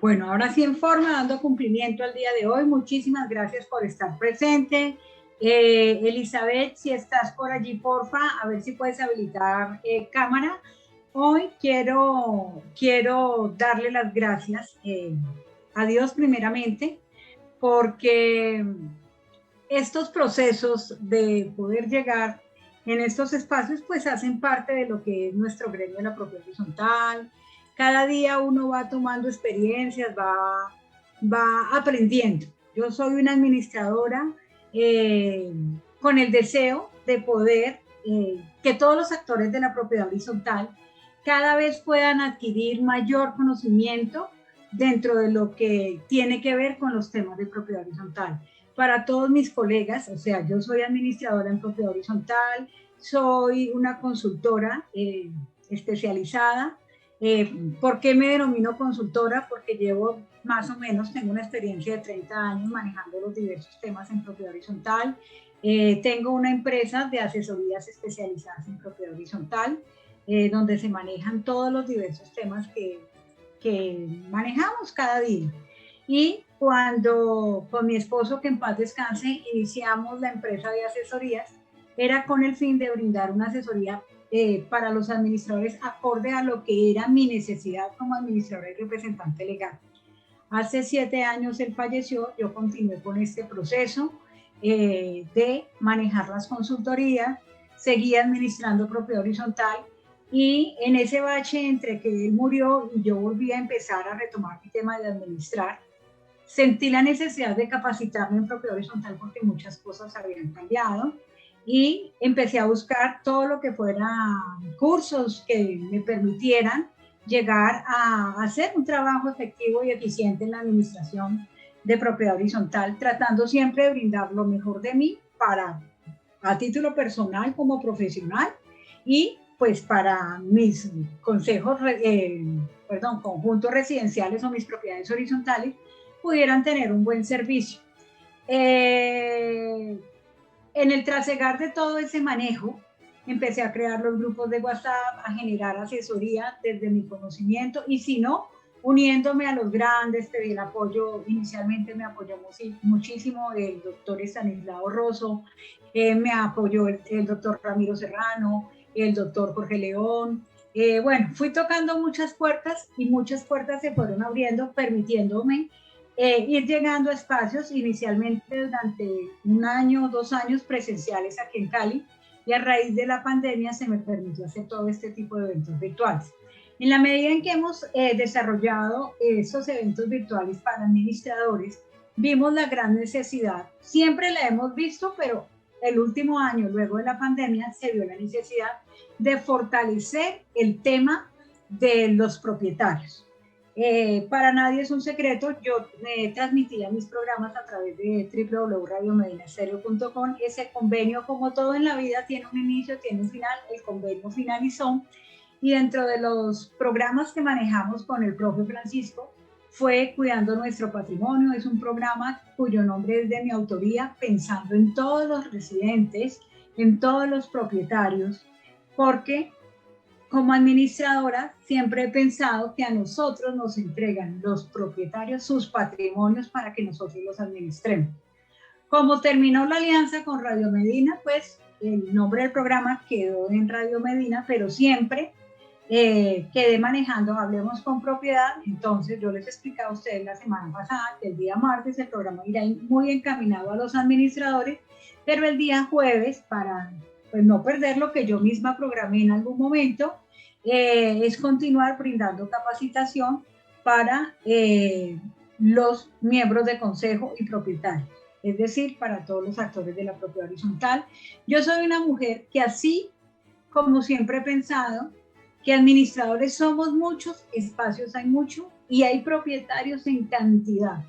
Bueno, ahora sí en forma, dando cumplimiento al día de hoy. Muchísimas gracias por estar presente. Elizabeth, si estás por allí, porfa, a ver si puedes habilitar cámara. Hoy quiero darle las gracias a Dios primeramente, porque estos procesos de poder llegar en estos espacios pues hacen parte de lo que es nuestro gremio de la propia horizontal. Cada día uno va tomando experiencias, va aprendiendo. Yo soy una administradora eh, con el deseo de poder que todos los actores de la propiedad horizontal cada vez puedan adquirir mayor conocimiento dentro de lo que tiene que ver con los temas de propiedad horizontal. Para todos mis colegas, o sea, yo soy administradora en propiedad horizontal, soy una consultora especializada. ¿Por qué me denomino consultora? Porque llevo más o menos, tengo una experiencia de 30 años manejando los diversos temas en propiedad horizontal. Tengo una empresa de asesorías especializadas en propiedad horizontal, donde se manejan todos los diversos temas que manejamos cada día. Y cuando con mi esposo, que en paz descanse, iniciamos la empresa de asesorías, era con el fin de brindar una asesoría para los administradores acorde a lo que era mi necesidad como administradora y representante legal. Hace 7 años él falleció, yo continué con este proceso de manejar las consultorías, seguí administrando propiedad horizontal y en ese bache entre que él murió y yo volví a empezar a retomar mi tema de administrar, sentí la necesidad de capacitarme en propiedad horizontal porque muchas cosas habían cambiado y empecé a buscar todo lo que fueran cursos que me permitieran llegar a hacer un trabajo efectivo y eficiente en la administración de propiedad horizontal, tratando siempre de brindar lo mejor de mí para a título personal como profesional y pues para mis conjuntos residenciales o mis propiedades horizontales pudieran tener un buen servicio. En el trasegar de todo ese manejo, empecé a crear los grupos de WhatsApp, a generar asesoría desde mi conocimiento y si no, uniéndome a los grandes, pedí el apoyo, inicialmente me apoyó muchísimo el doctor Estanislao Rosso, me apoyó el doctor Ramiro Serrano, el doctor Jorge León. Bueno, fui tocando muchas puertas y muchas puertas se fueron abriendo, permitiéndome ir llegando a espacios inicialmente durante 1 año o 2 años presenciales aquí en Cali y a raíz de la pandemia se me permitió hacer todo este tipo de eventos virtuales. En la medida en que hemos desarrollado estos eventos virtuales para administradores, vimos la gran necesidad, siempre la hemos visto, pero el último año, luego de la pandemia, se vio la necesidad de fortalecer el tema de los propietarios. Para nadie es un secreto, yo transmitía mis programas a través de www.radiomedinastereo.com. Ese convenio, como todo en la vida, tiene un inicio, tiene un final. El convenio finalizó y dentro de los programas que manejamos con el propio Francisco fue Cuidando Nuestro Patrimonio. Es un programa cuyo nombre es de mi autoría, pensando en todos los residentes, en todos los propietarios, porque como administradora siempre he pensado que a nosotros nos entregan los propietarios sus patrimonios para que nosotros los administremos. Como terminó la alianza con Radio Medina, pues el nombre del programa quedó en Radio Medina, pero siempre quedé manejando Hablemos con Propiedad. Entonces yo les explicaba a ustedes la semana pasada que el día martes el programa irá muy encaminado a los administradores, pero el día jueves, para pues no perder lo que yo misma programé en algún momento, es continuar brindando capacitación para los miembros de consejo y propietarios, es decir, para todos los actores de la propiedad horizontal. Yo soy una mujer que así como siempre he pensado que administradores somos muchos, espacios hay mucho y hay propietarios en cantidad.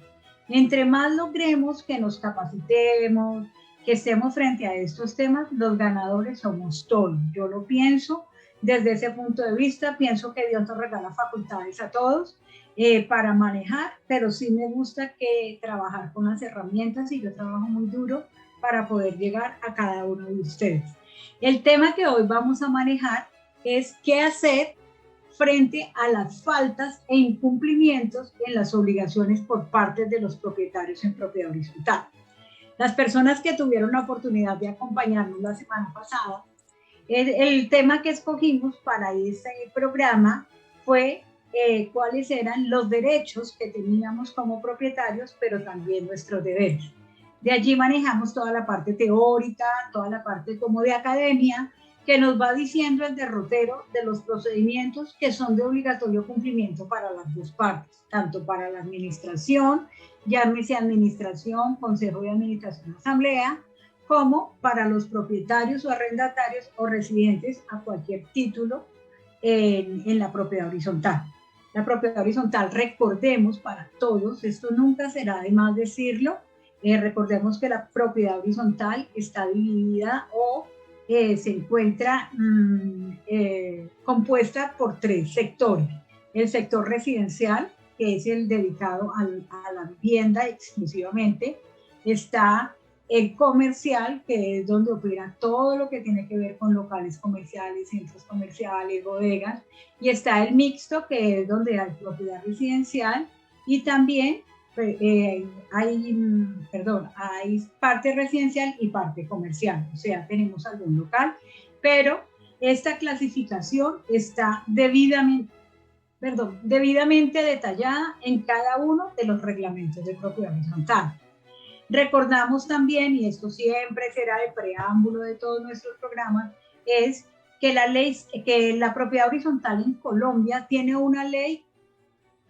Entre más logremos que nos capacitemos, que estemos frente a estos temas, los ganadores somos todos. Yo lo pienso desde ese punto de vista, pienso que Dios nos regala facultades a todos para manejar, pero sí me gusta que trabajar con las herramientas y yo trabajo muy duro para poder llegar a cada uno de ustedes. El tema que hoy vamos a manejar es qué hacer frente a las faltas e incumplimientos en las obligaciones por parte de los propietarios en propiedad horizontal. Las personas que tuvieron la oportunidad de acompañarnos la semana pasada, el tema que escogimos para este programa fue cuáles eran los derechos que teníamos como propietarios, pero también nuestros deberes. De allí manejamos toda la parte teórica, toda la parte como de academia, que nos va diciendo el derrotero de los procedimientos que son de obligatorio cumplimiento para las dos partes, tanto para la administración, llámese administración, consejo de administración, asamblea, como para los propietarios o arrendatarios o residentes a cualquier título en la propiedad horizontal. La propiedad horizontal, recordemos para todos, esto nunca será de más decirlo, recordemos que la propiedad horizontal está dividida o se encuentra compuesta por tres sectores. El sector residencial, que es el dedicado a la vivienda exclusivamente. Está el comercial, que es donde opera todo lo que tiene que ver con locales comerciales, centros comerciales, bodegas. Y está el mixto, que es donde hay propiedad residencial. Y también hay parte residencial y parte comercial, o sea, tenemos algún local, pero esta clasificación está debidamente detallada en cada uno de los reglamentos de propiedad horizontal. Recordamos también, y esto siempre será el preámbulo de todos nuestros programas, es que la propiedad horizontal en Colombia tiene una ley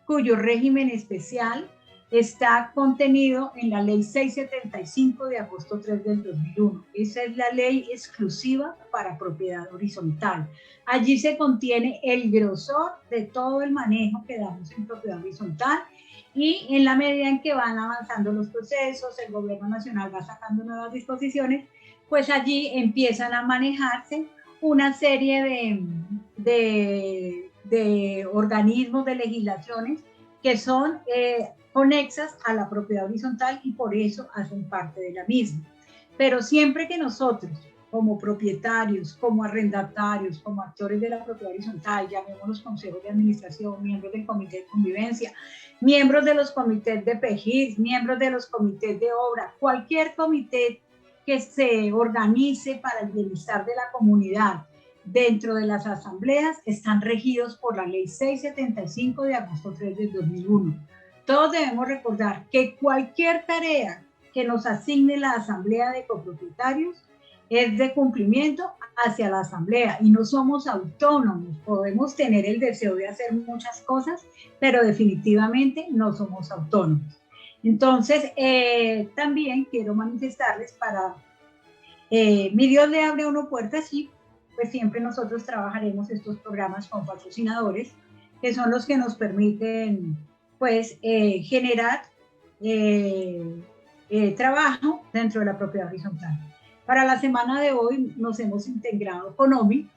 cuyo régimen especial está contenido en la ley 675 de agosto 3 del 2001. Esa es la ley exclusiva para propiedad horizontal. Allí se contiene el grosor de todo el manejo que damos en propiedad horizontal, y en la medida en que van avanzando los procesos, el gobierno nacional va sacando nuevas disposiciones, pues allí empiezan a manejarse una serie de organismos, de legislaciones que son conexas a la propiedad horizontal y por eso hacen parte de la misma. Pero siempre que nosotros, como propietarios, como arrendatarios, como actores de la propiedad horizontal, llamémoslos consejos de administración, miembros del comité de convivencia, miembros de los comités de PEGIR, miembros de los comités de obra, cualquier comité que se organice para el bienestar de la comunidad dentro de las asambleas, están regidos por la ley 675 de agosto 3 del 2001. Todos debemos recordar que cualquier tarea que nos asigne la asamblea de copropietarios es de cumplimiento hacia la asamblea y no somos autónomos. Podemos tener el deseo de hacer muchas cosas, pero definitivamente no somos autónomos. Entonces, también quiero manifestarles mi Dios le abre a uno puertas, y pues siempre nosotros trabajaremos estos programas con patrocinadores, que son los que nos permiten pues generar trabajo dentro de la propiedad horizontal. Para la semana de hoy nos hemos integrado con OMI,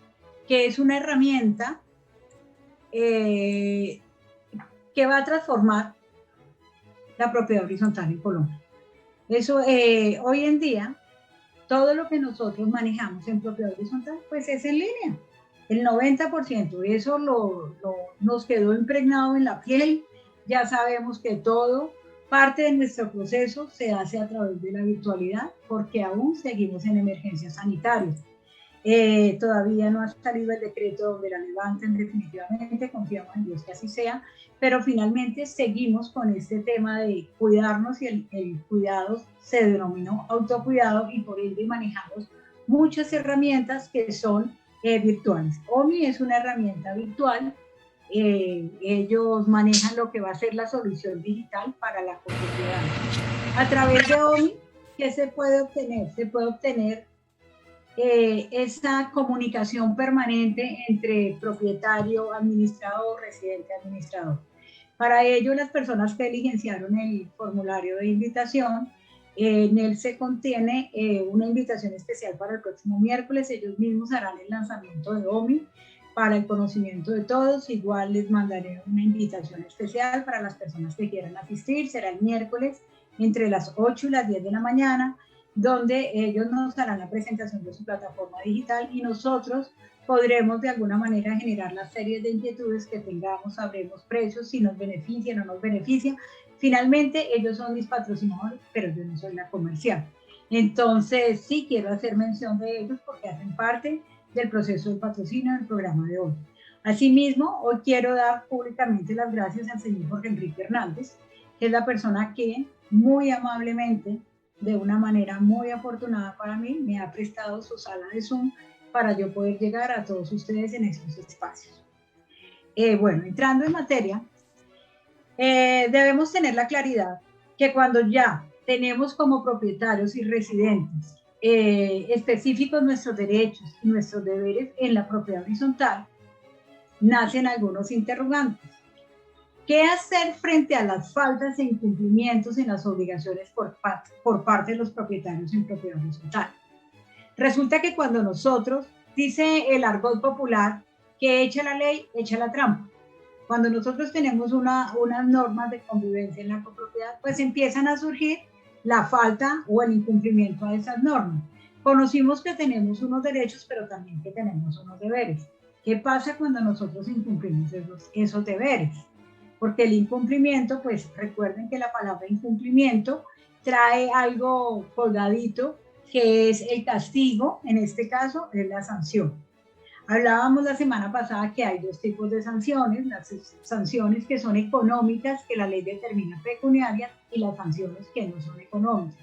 que es una herramienta que va a transformar la propiedad horizontal en Colombia. Eso hoy en día, todo lo que nosotros manejamos en propiedad horizontal, pues es en línea. El 90%, eso nos quedó impregnado en la piel. Ya sabemos que todo, parte de nuestro proceso se hace a través de la virtualidad, porque aún seguimos en emergencias sanitarias. Todavía no ha salido el decreto donde la levanten definitivamente, confiamos en Dios que así sea, pero finalmente seguimos con este tema de cuidarnos, y el cuidado se denominó autocuidado, y por ende manejamos muchas herramientas que son virtuales. OMI es una herramienta virtual. Ellos manejan lo que va a ser la solución digital para la copropiedad. A través de OMI, ¿qué se puede obtener? Se puede obtener esa comunicación permanente entre propietario, administrador, residente, administrador. Para ello, las personas que diligenciaron el formulario de invitación, en él se contiene una invitación especial para el próximo miércoles. Ellos mismos harán el lanzamiento de OMI para el conocimiento de todos. Igual les mandaré una invitación especial para las personas que quieran asistir. Será el miércoles entre las 8 y las 10 de la mañana. donde ellos nos harán la presentación de su plataforma digital y nosotros podremos de alguna manera generar las series de inquietudes que tengamos, sabremos precios, si nos beneficia o no nos beneficia. Finalmente, ellos son mis patrocinadores, pero yo no soy la comercial. Entonces, sí quiero hacer mención de ellos porque hacen parte del proceso de patrocinio del programa de hoy. Asimismo, hoy quiero dar públicamente las gracias al señor Jorge Enrique Hernández, que es la persona que muy amablemente, de una manera muy afortunada para mí, me ha prestado su sala de Zoom para yo poder llegar a todos ustedes en estos espacios. Bueno, entrando en materia, debemos tener la claridad que cuando ya tenemos como propietarios y residentes específicos nuestros derechos y nuestros deberes en la propiedad horizontal, nacen algunos interrogantes. ¿Qué hacer frente a las faltas e incumplimientos en las obligaciones por parte de los propietarios en propiedad horizontal? Resulta que cuando nosotros, dice el argot popular, que echa la ley, echa la trampa. Cuando nosotros tenemos unas normas de convivencia en la copropiedad, pues empiezan a surgir la falta o el incumplimiento a esas normas. Conocimos que tenemos unos derechos, pero también que tenemos unos deberes. ¿Qué pasa cuando nosotros incumplimos esos deberes? Porque el incumplimiento, pues recuerden que la palabra incumplimiento trae algo colgadito, que es el castigo, en este caso es la sanción. Hablábamos la semana pasada que hay dos tipos de sanciones, las sanciones que son económicas, que la ley determina pecuniarias, y las sanciones que no son económicas.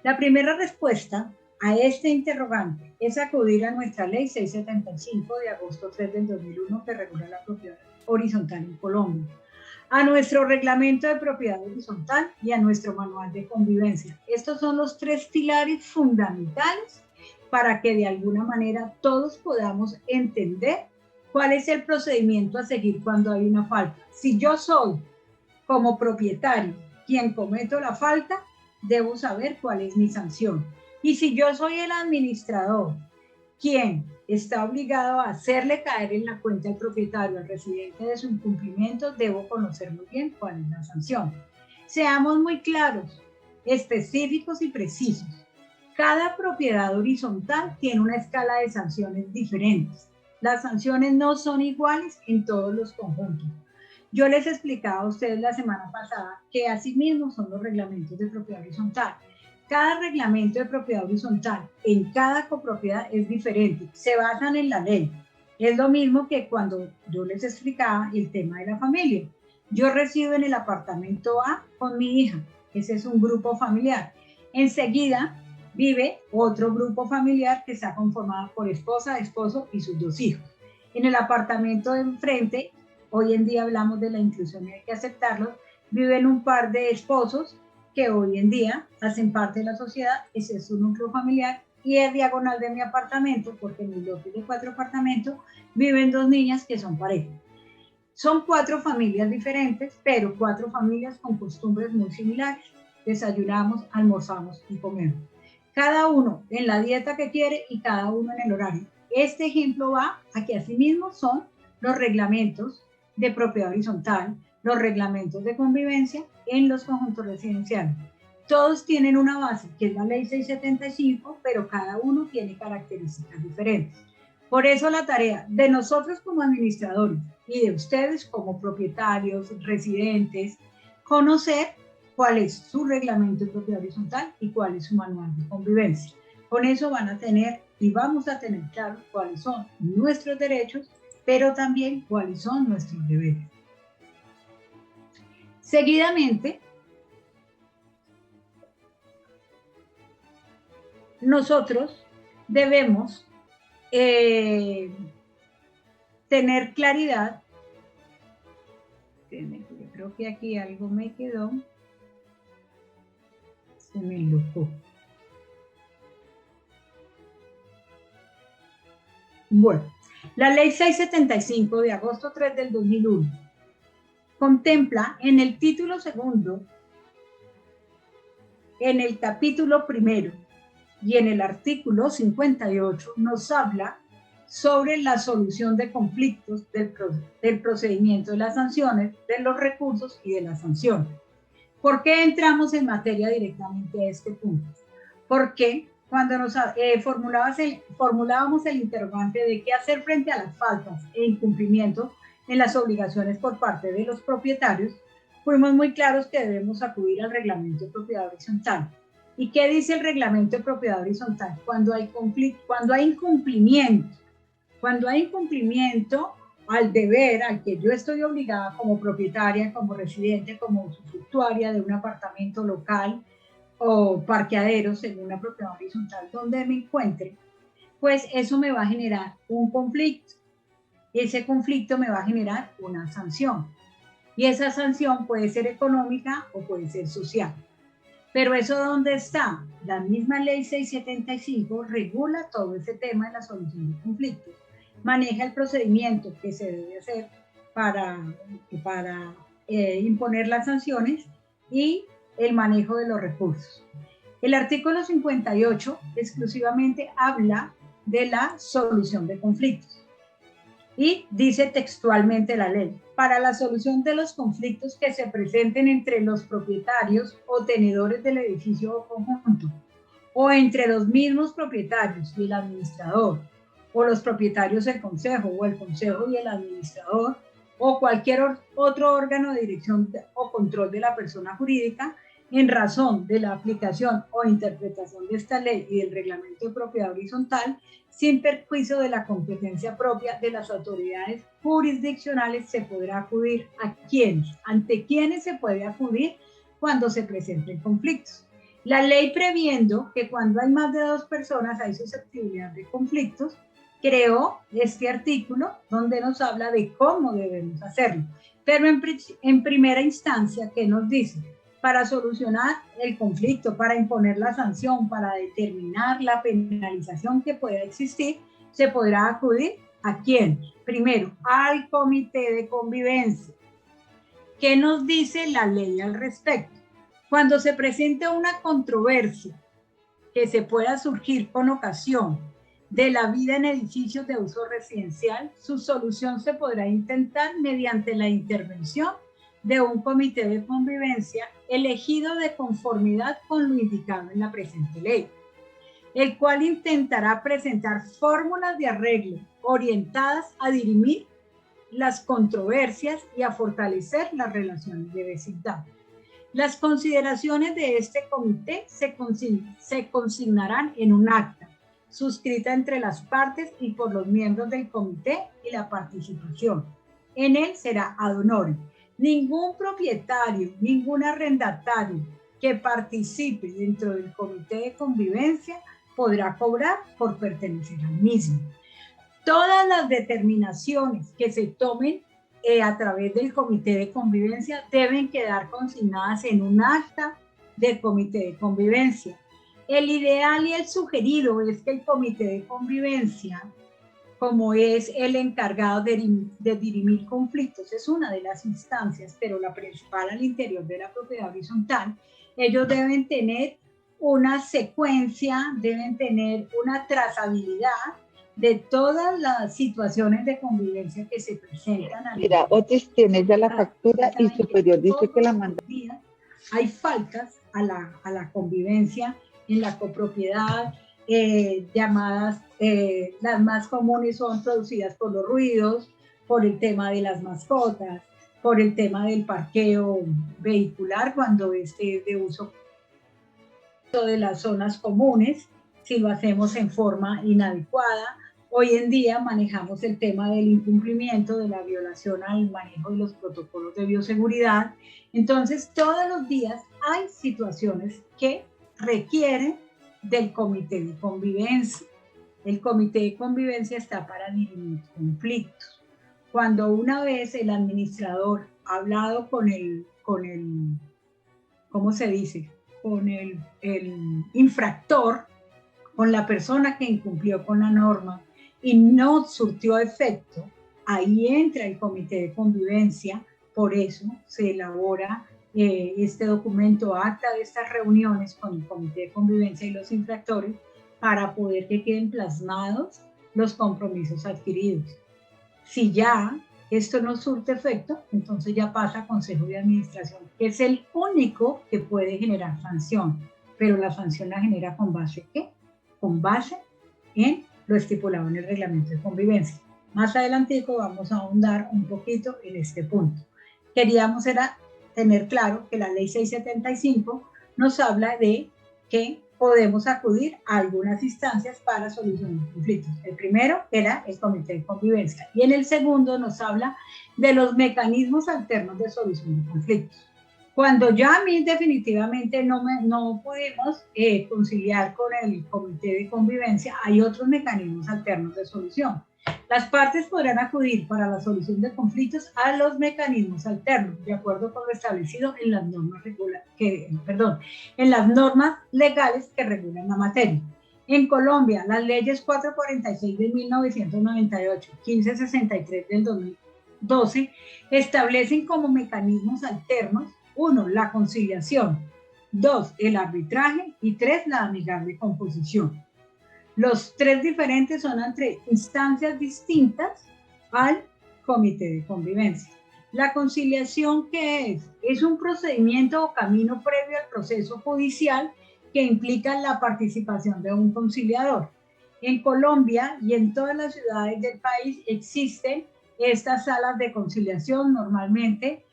La primera respuesta a este interrogante es acudir a nuestra ley 675 de agosto 3 del 2001 que regula la propiedad horizontal en Colombia, a nuestro reglamento de propiedad horizontal y a nuestro manual de convivencia. Estos son los tres pilares fundamentales para que de alguna manera todos podamos entender cuál es el procedimiento a seguir cuando hay una falta. Si yo soy como propietario quien cometo la falta, debo saber cuál es mi sanción. Y si yo soy el administrador quien está obligado a hacerle caer en la cuenta del propietario al residente de su incumplimiento, debo conocer muy bien cuál es la sanción. Seamos muy claros, específicos y precisos. Cada propiedad horizontal tiene una escala de sanciones diferentes. Las sanciones no son iguales en todos los conjuntos. Yo les explicaba a ustedes la semana pasada que asimismo son los reglamentos de propiedad horizontal. Cada reglamento de propiedad horizontal en cada copropiedad es diferente, se basan en la ley. Es lo mismo que cuando yo les explicaba el tema de la familia. Yo resido en el apartamento A con mi hija, ese es un grupo familiar. Enseguida vive otro grupo familiar que está conformado por esposa, esposo y sus dos hijos. En el apartamento de enfrente, hoy en día hablamos de la inclusión y hay que aceptarlo, viven un par de esposos que hoy en día hacen parte de la sociedad, ese es un núcleo familiar, y es diagonal de mi apartamento, porque en mi bloque de 4 apartamentos viven 2 niñas que son pareja. Son 4 familias diferentes, pero 4 familias con costumbres muy similares. Desayunamos, almorzamos y comemos. Cada uno en la dieta que quiere y cada uno en el horario. Este ejemplo va a que asimismo son los reglamentos de propiedad horizontal, los reglamentos de convivencia en los conjuntos residenciales. Todos tienen una base, que es la ley 675, pero cada uno tiene características diferentes. Por eso la tarea de nosotros como administradores y de ustedes como propietarios, residentes, conocer cuál es su reglamento de propiedad horizontal y cuál es su manual de convivencia. Con eso van a tener y vamos a tener claro cuáles son nuestros derechos, pero también cuáles son nuestros deberes. Seguidamente, nosotros debemos tener claridad. Yo creo que aquí algo me quedó. Se me enlocó. Bueno, la ley 675 de agosto 3 del 2001 contempla en el título segundo, en el capítulo primero y en el artículo 58 nos habla sobre la solución de conflictos del procedimiento de las sanciones, de los recursos y de las sanciones. ¿Por qué entramos en materia directamente a este punto? porque cuando formulábamos el interrogante de qué hacer frente a las faltas e incumplimientos en las obligaciones por parte de los propietarios, fuimos muy claros que debemos acudir al reglamento de propiedad horizontal. ¿Y qué dice el reglamento de propiedad horizontal? Cuando hay incumplimiento al deber al que yo estoy obligada como propietaria, como residente, como usufructuaria de un apartamento local o parqueadero según una propiedad horizontal donde me encuentre, pues eso me va a generar un conflicto. Ese conflicto me va a generar una sanción. Y esa sanción puede ser económica o puede ser social. Pero eso, ¿dónde está? La misma ley 675 regula todo ese tema de la solución de conflictos. Maneja el procedimiento que se debe hacer para imponer las sanciones y el manejo de los recursos. El artículo 58 exclusivamente habla de la solución de conflictos. Y dice textualmente la ley: para la solución de los conflictos que se presenten entre los propietarios o tenedores del edificio o conjunto, o entre los mismos propietarios y el administrador, o los propietarios del consejo, o el consejo y el administrador, o cualquier otro órgano de dirección o control de la persona jurídica, en razón de la aplicación o interpretación de esta ley y del reglamento de propiedad horizontal, sin perjuicio de la competencia propia de las autoridades jurisdiccionales, se podrá acudir a quienes, ante quienes se puede acudir cuando se presenten conflictos. La ley, previendo que cuando hay más de 2 personas hay susceptibilidad de conflictos, creó este artículo donde nos habla de cómo debemos hacerlo. Pero en primera instancia, ¿qué nos dice? Para solucionar el conflicto, para imponer la sanción, para determinar la penalización que pueda existir, se podrá acudir ¿a quién? Primero, al comité de convivencia. ¿Qué nos dice la ley al respecto? Cuando se presente una controversia que se pueda surgir con ocasión de la vida en edificios de uso residencial, su solución se podrá intentar mediante la intervención de un comité de convivencia elegido de conformidad con lo indicado en la presente ley, el cual intentará presentar fórmulas de arreglo orientadas a dirimir las controversias y a fortalecer las relaciones de vecindad. Las consideraciones de este comité se consignarán en un acta suscrita entre las partes y por los miembros del comité, y la participación en él será ad honorem. Ningún propietario, ningún arrendatario que participe dentro del comité de convivencia podrá cobrar por pertenecer al mismo. Todas las determinaciones que se tomen a través del comité de convivencia deben quedar consignadas en un acta del comité de convivencia. El ideal y el sugerido es que el comité de convivencia, como es el encargado de dirimir conflictos, es una de las instancias, pero la principal al interior de la propiedad horizontal, ellos deben tener una secuencia, deben tener una trazabilidad de todas las situaciones de convivencia que se presentan. Mira, Otis tiene ya la factura y superior dice que la manda. Hay faltas a la convivencia en la copropiedad, llamadas, las más comunes son producidas por los ruidos, por el tema de las mascotas, por el tema del parqueo vehicular cuando esté de uso de las zonas comunes, si lo hacemos en forma inadecuada. Hoy en día manejamos el tema del incumplimiento, de la violación al manejo de los protocolos de bioseguridad. Entonces, todos los días hay situaciones que requieren del comité de convivencia. El comité de convivencia está para dirimir conflictos. Cuando una vez el administrador ha hablado con el ¿cómo se dice? Con el infractor, con la persona que incumplió con la norma y no surtió efecto, ahí entra el comité de convivencia. Por eso se elabora este documento, acta de estas reuniones con el comité de convivencia y los infractores, para poder que queden plasmados los compromisos adquiridos. Si ya esto no surte efecto, entonces ya pasa a Consejo de Administración, que es el único que puede generar sanción. pero la sanción la genera con base ¿qué? Con base en lo estipulado en el reglamento de convivencia. Más adelantico vamos a ahondar un poquito en este punto. Queríamos tener claro que la ley 675 nos habla de que podemos acudir a algunas instancias para solucionar conflictos. El primero era el comité de convivencia y en el segundo nos habla de los mecanismos alternos de solución de conflictos. Cuando ya a mí definitivamente no pudimos conciliar con el comité de convivencia, hay otros mecanismos alternos de solución. Las partes podrán acudir para la solución de conflictos a los mecanismos alternos, de acuerdo con lo establecido en las normas, en las normas legales que regulan la materia. En Colombia, las leyes 446 de 1998, 1563 del 2012, establecen como mecanismos alternos 1. La conciliación, 2. El arbitraje y 3. La amigable composición. Los tres diferentes son entre instancias distintas al comité de convivencia. La conciliación, ¿qué es? Es un procedimiento o camino previo al proceso judicial que implica la participación de un conciliador. En Colombia y en todas las ciudades del país existen estas salas de conciliación. Normalmente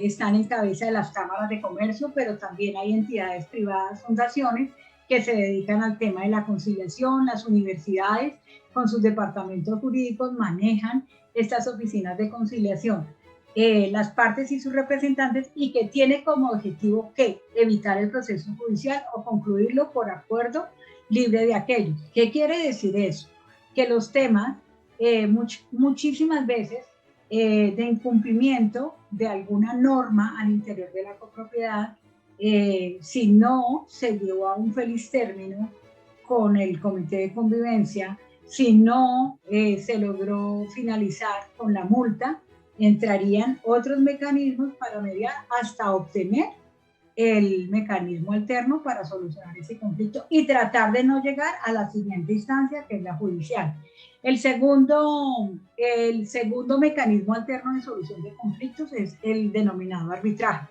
están en cabeza de las cámaras de comercio, pero también hay entidades privadas, fundaciones, que se dedican al tema de la conciliación. Las universidades con sus departamentos jurídicos manejan estas oficinas de conciliación, las partes y sus representantes, y que tiene como objetivo ¿qué? Evitar el proceso judicial o concluirlo por acuerdo libre de aquello. ¿Qué quiere decir eso? Que los temas muchísimas veces de incumplimiento de alguna norma al interior de la copropiedad, si no se llevó a un feliz término con el comité de convivencia, si no se logró finalizar con la multa, entrarían otros mecanismos para mediar hasta obtener el mecanismo alterno para solucionar ese conflicto y tratar de no llegar a la siguiente instancia, que es la judicial. El segundo mecanismo alterno de solución de conflictos es el denominado arbitraje.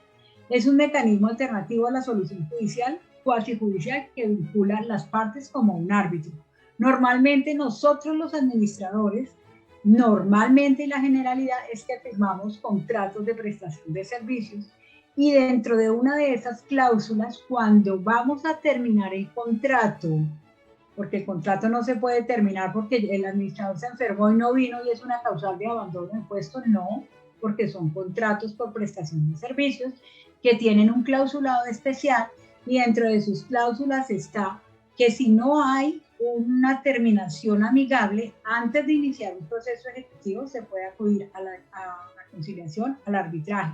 Es un mecanismo alternativo a la solución judicial, cuasi judicial, que vincula las partes como un árbitro. Normalmente nosotros los administradores, normalmente la generalidad es que firmamos contratos de prestación de servicios y dentro de una de esas cláusulas, cuando vamos a terminar el contrato, porque el contrato no se puede terminar porque el administrador se enfermó y no vino y es una causal de abandono de puesto, no, porque son contratos por prestación de servicios que tienen un clausulado especial y dentro de sus cláusulas está que si no hay una terminación amigable antes de iniciar un proceso ejecutivo se puede acudir a la conciliación, al arbitraje.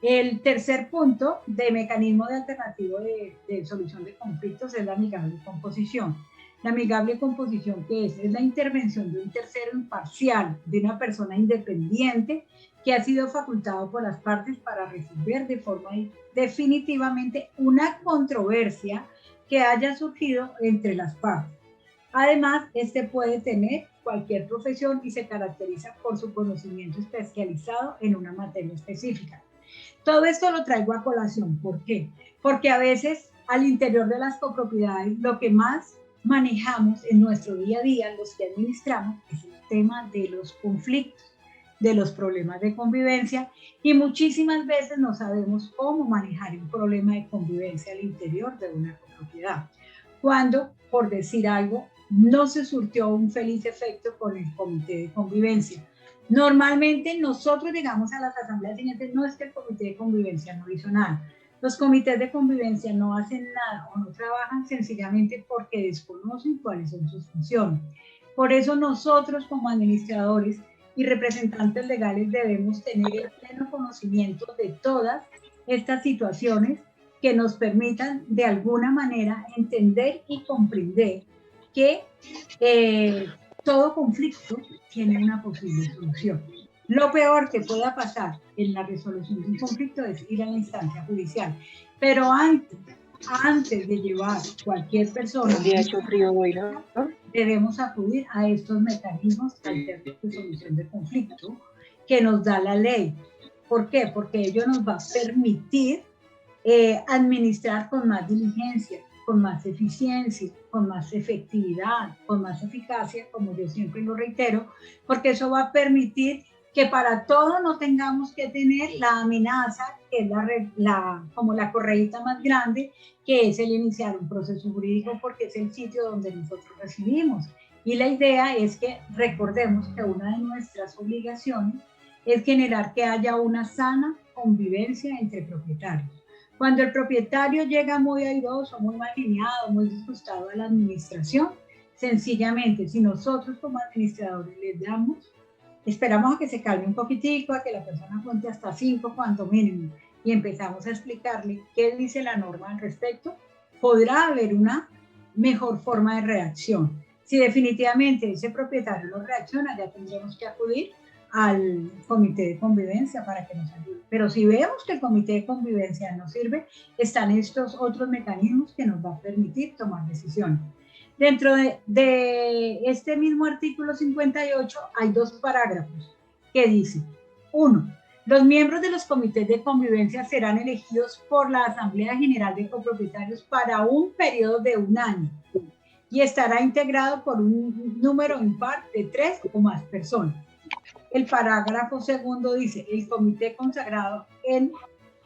El tercer punto de mecanismo de alternativo de solución de conflictos es la amigable composición. La amigable composición, ¿qué es? Es la intervención de un tercero imparcial, de una persona independiente que ha sido facultado por las partes para resolver de forma definitivamente una controversia que haya surgido entre las partes. Además, este puede tener cualquier profesión y se caracteriza por su conocimiento especializado en una materia específica. Todo esto lo traigo a colación. ¿Por qué? Porque a veces al interior de las copropiedades lo que más manejamos en nuestro día a día, los que administramos, es el tema de los conflictos, de los problemas de convivencia, y muchísimas veces no sabemos cómo manejar un problema de convivencia al interior de una copropiedad. Cuando, por decir algo, no se surtió un feliz efecto con el comité de convivencia. Normalmente nosotros llegamos a las asambleas siguientes, no es que el comité de convivencia no hizo nada. Los comités de convivencia no hacen nada o no trabajan sencillamente porque desconocen cuáles son sus funciones. Por eso nosotros como administradores y representantes legales debemos tener el pleno conocimiento de todas estas situaciones que nos permitan de alguna manera entender y comprender que todo conflicto tiene una posible solución. Lo peor que pueda pasar en la resolución de un conflicto es ir a la instancia judicial. Pero antes de llevar cualquier persona, debemos acudir a estos mecanismos alternos de solución de conflicto que nos da la ley. ¿Por qué? Porque ello nos va a permitir administrar con más diligencia, con más eficiencia, con más efectividad, con más eficacia, como yo siempre lo reitero, porque eso va a permitir que para todo no tengamos que tener la amenaza, que es como la correíta más grande, que es el iniciar un proceso jurídico, porque es el sitio donde nosotros residimos. Y la idea es que recordemos que una de nuestras obligaciones es generar que haya una sana convivencia entre propietarios. Cuando el propietario llega muy airoso, muy mal alineado, muy disgustado a la administración, sencillamente, si nosotros como administradores les damos, esperamos a que se calme un poquitico, a que la persona cuente hasta 5 cuanto mínimo, y empezamos a explicarle qué dice la norma al respecto, podrá haber una mejor forma de reacción. Si definitivamente ese propietario no reacciona, ya tendremos que acudir al comité de convivencia para que nos ayude. Pero si vemos que el comité de convivencia no sirve, están estos otros mecanismos que nos va a permitir tomar decisiones. Dentro de este mismo artículo 58 hay 2 parágrafos que dicen: 1. Los miembros de los comités de convivencia serán elegidos por la Asamblea General de Copropietarios para un periodo de 1 año y estará integrado por un número impar de 3 o más personas. El parágrafo segundo dice: el comité consagrado en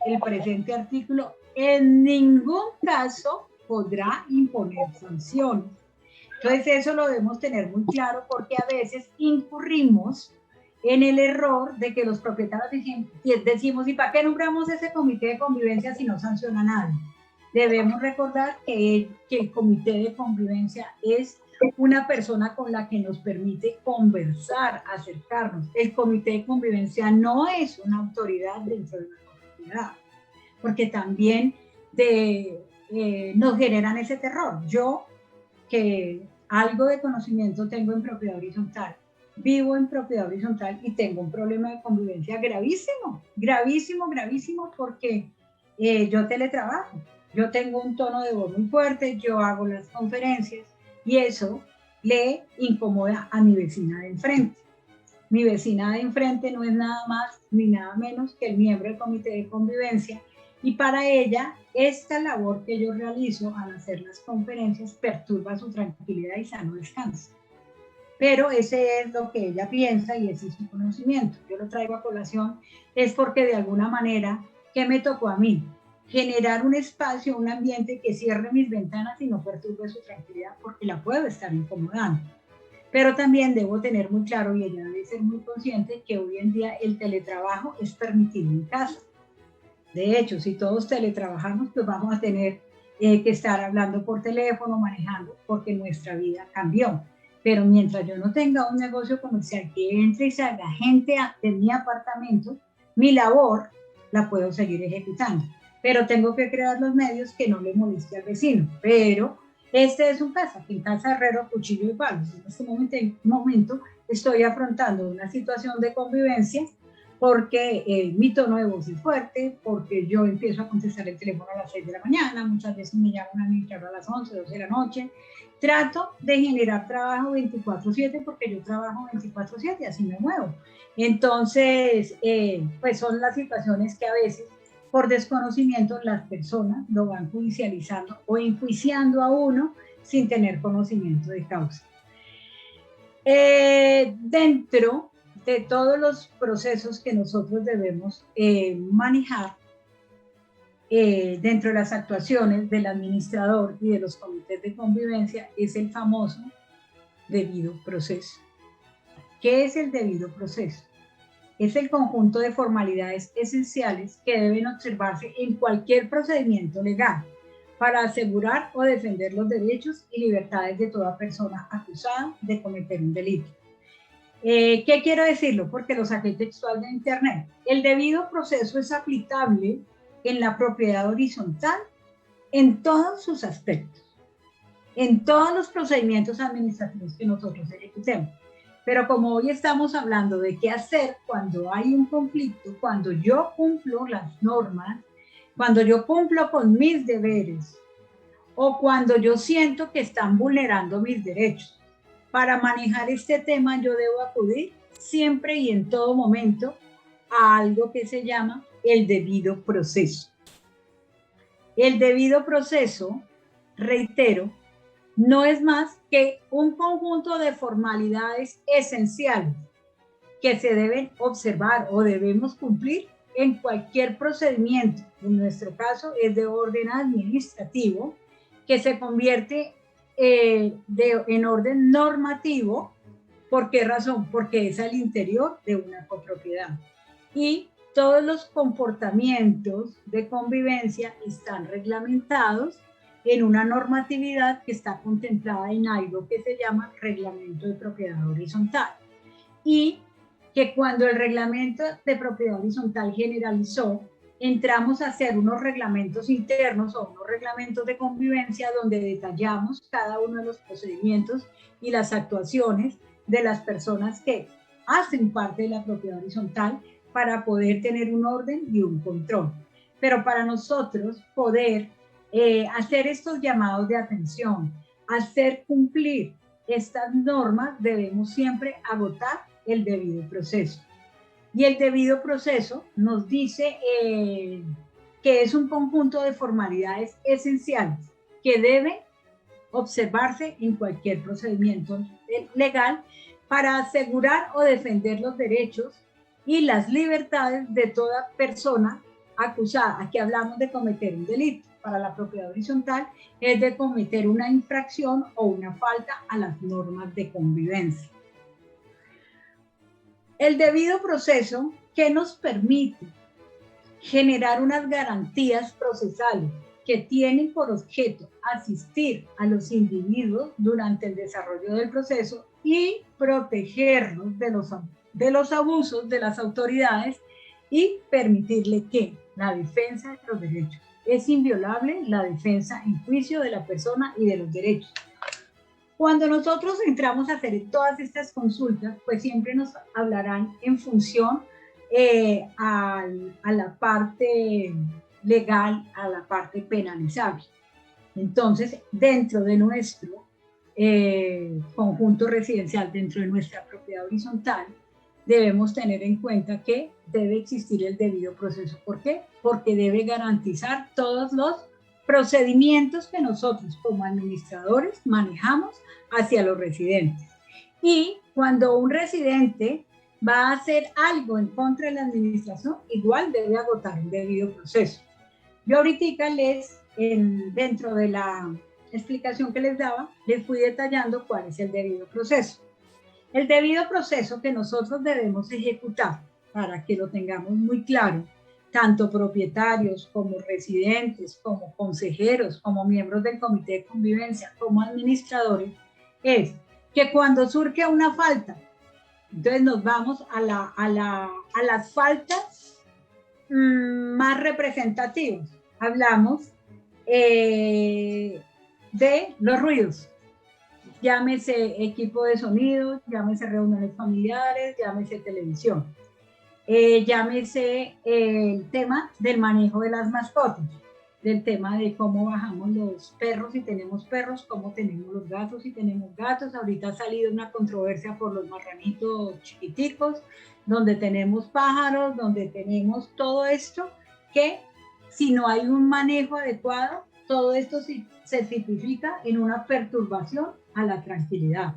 el presente artículo en ningún caso podrá imponer sanciones. Entonces eso lo debemos tener muy claro, porque a veces incurrimos en el error de que los propietarios decimos: ¿y para qué nombramos ese comité de convivencia si no sanciona a nadie? Debemos recordar que el comité de convivencia es una persona con la que nos permite conversar, acercarnos. El comité de convivencia no es una autoridad dentro de la comunidad, porque también nos generan ese terror. Yo, que algo de conocimiento tengo en propiedad horizontal, vivo en propiedad horizontal y tengo un problema de convivencia gravísimo, gravísimo, gravísimo, porque yo teletrabajo, yo tengo un tono de voz muy fuerte, yo hago las conferencias y eso le incomoda a mi vecina de enfrente. Mi vecina de enfrente no es nada más ni nada menos que el miembro del comité de convivencia, y para ella esta labor que yo realizo al hacer las conferencias perturba su tranquilidad y sano descanso. Pero ese es lo que ella piensa y ese es su conocimiento. Yo lo traigo a colación es porque de alguna manera, ¿qué me tocó a mí? Generar un espacio, un ambiente que cierre mis ventanas y no perturbe su tranquilidad, porque la puedo estar incomodando. Pero también debo tener muy claro, y ella debe ser muy consciente, que hoy en día el teletrabajo es permitido en casa. De hecho, si todos teletrabajamos, pues vamos a tener que estar hablando por teléfono, manejando, porque nuestra vida cambió. Pero mientras yo no tenga un negocio comercial que entre y salga gente de mi apartamento, mi labor la puedo seguir ejecutando. Pero tengo que crear los medios que no le moleste al vecino. Pero este es un caso, que en casa herrero, cuchillo y palos. En este momento estoy afrontando una situación de convivencia porque mi tono de voz es fuerte, porque yo empiezo a contestar el teléfono a las 6 de la mañana, muchas veces me llama un administrador a las 11, 12 de la noche. Trato de generar trabajo 24/7 porque yo trabajo 24/7, así me muevo. Entonces, pues son las situaciones que a veces, por desconocimiento, las personas lo van judicializando o enjuiciando a uno sin tener conocimiento de causa. Dentro de todos los procesos que nosotros debemos manejar, dentro de las actuaciones del administrador y de los comités de convivencia, es el famoso debido proceso. ¿Qué es el debido proceso? Es el conjunto de formalidades esenciales que deben observarse en cualquier procedimiento legal para asegurar o defender los derechos y libertades de toda persona acusada de cometer un delito. ¿Qué quiero decirlo? Porque lo saqué textual de internet. El debido proceso es aplicable en la propiedad horizontal en todos sus aspectos, en todos los procedimientos administrativos que nosotros ejecutemos. Pero como hoy estamos hablando de qué hacer cuando hay un conflicto, cuando yo cumplo las normas, cuando yo cumplo con mis deberes o cuando yo siento que están vulnerando mis derechos, para manejar este tema yo debo acudir siempre y en todo momento a algo que se llama el debido proceso. El debido proceso, reitero, no es más que un conjunto de formalidades esenciales que se deben observar o debemos cumplir en cualquier procedimiento. En nuestro caso es de orden administrativo, que se convierte en orden normativo. ¿Por qué razón? Porque es al interior de una copropiedad. Y todos los comportamientos de convivencia están reglamentados en una normatividad que está contemplada en algo que se llama Reglamento de Propiedad Horizontal. Y que cuando el Reglamento de Propiedad Horizontal generalizó, entramos a hacer unos reglamentos internos o unos reglamentos de convivencia donde detallamos cada uno de los procedimientos y las actuaciones de las personas que hacen parte de la propiedad horizontal para poder tener un orden y un control. Pero para nosotros poder hacer estos llamados de atención, hacer cumplir estas normas, debemos siempre agotar el debido proceso. Y el debido proceso nos dice que es un conjunto de formalidades esenciales que debe observarse en cualquier procedimiento legal para asegurar o defender los derechos y las libertades de toda persona acusada. Aquí hablamos de cometer un delito. Para la propiedad horizontal es de cometer una infracción o una falta a las normas de convivencia. El debido proceso que nos permite generar unas garantías procesales que tienen por objeto asistir a los individuos durante el desarrollo del proceso y protegerlos de los abusos de las autoridades y permitirle que la defensa de los derechos. Es inviolable la defensa en juicio de la persona y de los derechos. Cuando nosotros entramos a hacer todas estas consultas, pues siempre nos hablarán en función a la parte legal, a la parte penalizable. Entonces, dentro de nuestro conjunto residencial, dentro de nuestra propiedad horizontal, debemos tener en cuenta que debe existir el debido proceso. ¿Por qué? Porque debe garantizar todos los procedimientos que nosotros como administradores manejamos hacia los residentes. Y cuando un residente va a hacer algo en contra de la administración, igual debe agotar un debido proceso. Yo ahorita dentro de la explicación que les daba, les fui detallando cuál es el debido proceso. El debido proceso que nosotros debemos ejecutar, para que lo tengamos muy claro, tanto propietarios como residentes, como consejeros, como miembros del comité de convivencia, como administradores, es que cuando surge una falta, entonces nos vamos a las faltas más representativas. Hablamos de los ruidos. Llámese equipo de sonido, llámese reuniones familiares, llámese televisión. Llámese el tema del manejo de las mascotas, del tema de cómo bajamos los perros si tenemos perros, cómo tenemos los gatos si tenemos gatos. Ahorita ha salido una controversia por los marranitos chiquiticos, donde tenemos pájaros, donde tenemos todo esto, que si no hay un manejo adecuado, todo esto se tipifica en una perturbación a la tranquilidad.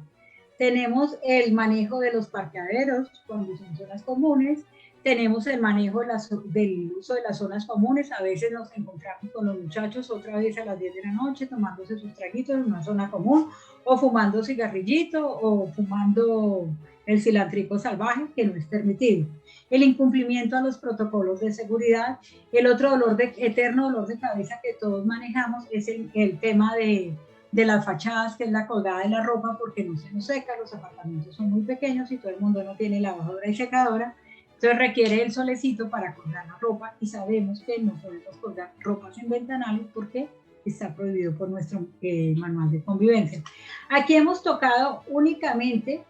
Tenemos el manejo de los parqueaderos cuando son zonas comunes, tenemos el manejo del uso de las zonas comunes. A veces nos encontramos con los muchachos otra vez a las 10 de la noche tomándose sus traguitos en una zona común, o fumando cigarrillito, o fumando el cilantrico salvaje, que no es permitido. El incumplimiento a los protocolos de seguridad. El otro eterno dolor de cabeza que todos manejamos es el tema de las fachadas, que es la colgada de la ropa, porque no se nos seca, los apartamentos son muy pequeños y todo el mundo no tiene lavadora y secadora. Entonces requiere el solecito para colgar la ropa, y sabemos que no podemos colgar ropas en ventanales porque está prohibido por nuestro manual de convivencia. Aquí hemos tocado únicamente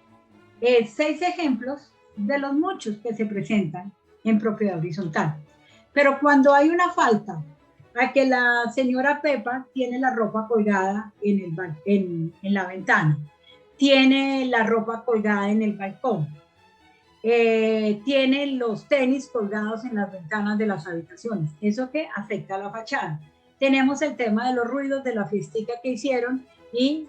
6 ejemplos de los muchos que se presentan en propiedad horizontal. Pero cuando hay una falta a que la señora Pepa tiene la ropa colgada en la ventana, tiene la ropa colgada en el balcón, tiene los tenis colgados en las ventanas de las habitaciones, eso que afecta a la fachada. Tenemos el tema de los ruidos de la fiestica que hicieron y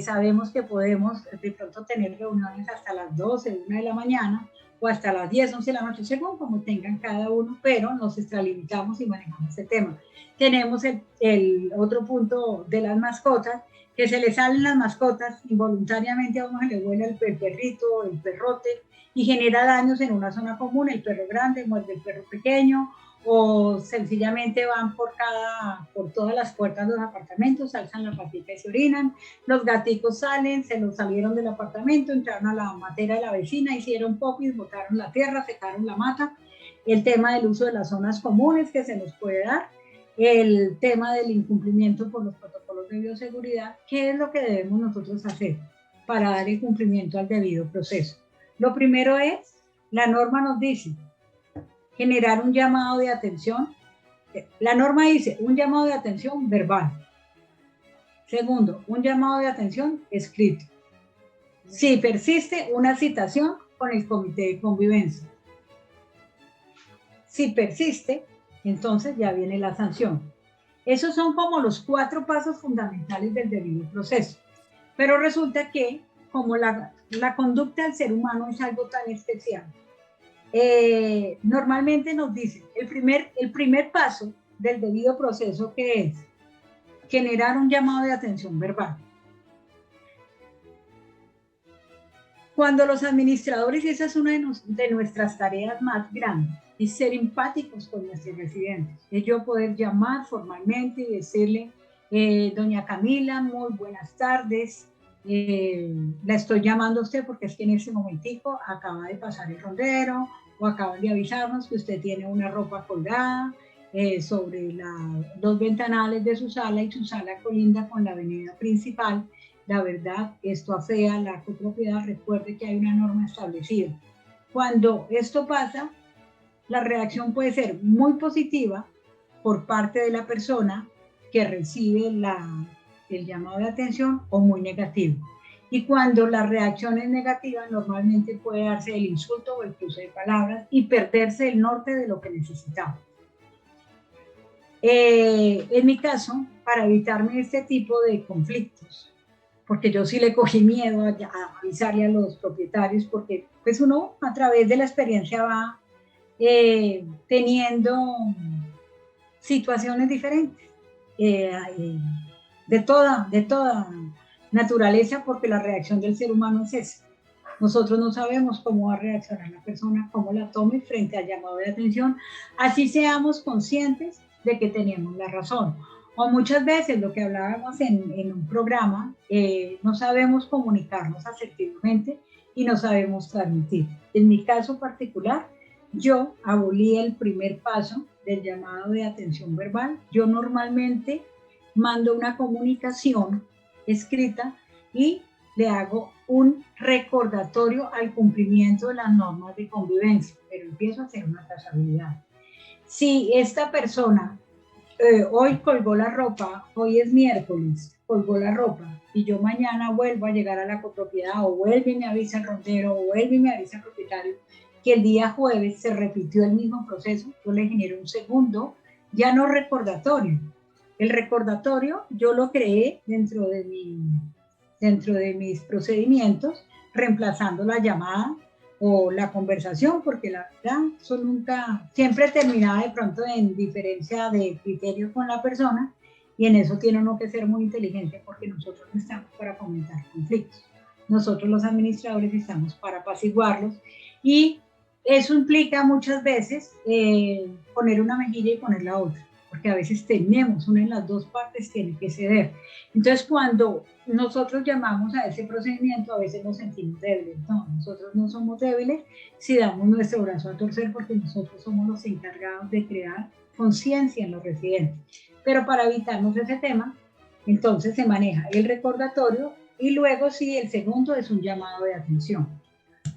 sabemos que podemos de pronto tener reuniones hasta las 12, 1 de la mañana o hasta las 10, 11 de la noche, según como tengan cada uno, pero nos extralimitamos y manejamos ese tema. Tenemos el otro punto de las mascotas, que se le salen las mascotas, involuntariamente a uno se le vuela el perrito, el perrote, y genera daños en una zona común, el perro grande muerde el perro pequeño, o sencillamente van por todas las puertas de los apartamentos, alzan la patita y se orinan, los gaticos salen, se los salieron del apartamento, entraron a la matera de la vecina, hicieron popis, botaron la tierra, secaron la mata, el tema del uso de las zonas comunes que se nos puede dar, el tema del incumplimiento por los protocolos de bioseguridad. ¿Qué es lo que debemos nosotros hacer para dar el cumplimiento al debido proceso? Lo primero es, la norma nos dice, generar un llamado de atención. La norma dice un llamado de atención verbal. Segundo, un llamado de atención escrito. Si persiste, una citación con el comité de convivencia. Si persiste, entonces ya viene la sanción. Esos son como los 4 pasos fundamentales del debido proceso. Pero resulta que, como la conducta del ser humano es algo tan especial, normalmente nos dicen, el primer paso del debido proceso, que es generar un llamado de atención verbal. Cuando los administradores, y esa es una de nuestras tareas más grandes, es ser empáticos con nuestros residentes, es yo poder llamar formalmente y decirle, doña Camila, muy buenas tardes, la estoy llamando a usted porque es que en ese momentico acaba de pasar el rondero, o acaban de avisarnos que usted tiene una ropa colgada sobre los ventanales de su sala, y su sala colinda con la avenida principal. La verdad, esto afea la copropiedad. Recuerde que hay una norma establecida. Cuando esto pasa, la reacción puede ser muy positiva por parte de la persona que recibe el llamado de atención, o muy negativo. Y cuando la reacción es negativa, normalmente puede darse el insulto o el cruce de palabras y perderse el norte de lo que necesitamos. En mi caso, para evitarme este tipo de conflictos, porque yo sí le cogí miedo a avisarle a los propietarios, porque pues uno a través de la experiencia va teniendo situaciones diferentes, de toda naturaleza, porque la reacción del ser humano es esa. Nosotros no sabemos cómo va a reaccionar la persona, cómo la tome frente al llamado de atención, así seamos conscientes de que tenemos la razón. O muchas veces, lo que hablábamos en un programa, no sabemos comunicarnos asertivamente y no sabemos transmitir. En mi caso particular, yo abolí el primer paso del llamado de atención verbal. Yo normalmente mando una comunicación escrita y le hago un recordatorio al cumplimiento de las normas de convivencia, pero empiezo a hacer una trazabilidad. Si esta persona hoy colgó la ropa, hoy es miércoles, colgó la ropa, y yo mañana vuelvo a llegar a la copropiedad, o vuelve y me avisa el rondero, o vuelve y me avisa el propietario, que el día jueves se repitió el mismo proceso, yo le genero un segundo, ya no recordatorio. El recordatorio yo lo creé dentro de mis procedimientos, reemplazando la llamada o la conversación, porque la verdad, eso nunca, siempre terminaba de pronto en diferencia de criterio con la persona, y en eso tiene uno que ser muy inteligente, porque nosotros no estamos para fomentar conflictos. Nosotros los administradores estamos para apaciguarlos, y eso implica muchas veces poner una mejilla y poner la otra, porque a veces tenemos una en las dos partes, tiene que ceder. Entonces, cuando nosotros llamamos a ese procedimiento, a veces nos sentimos débiles. No, nosotros no somos débiles si damos nuestro brazo a torcer, porque nosotros somos los encargados de crear conciencia en los residentes. Pero para evitarnos ese tema, entonces se maneja el recordatorio, y luego sí, el segundo es un llamado de atención.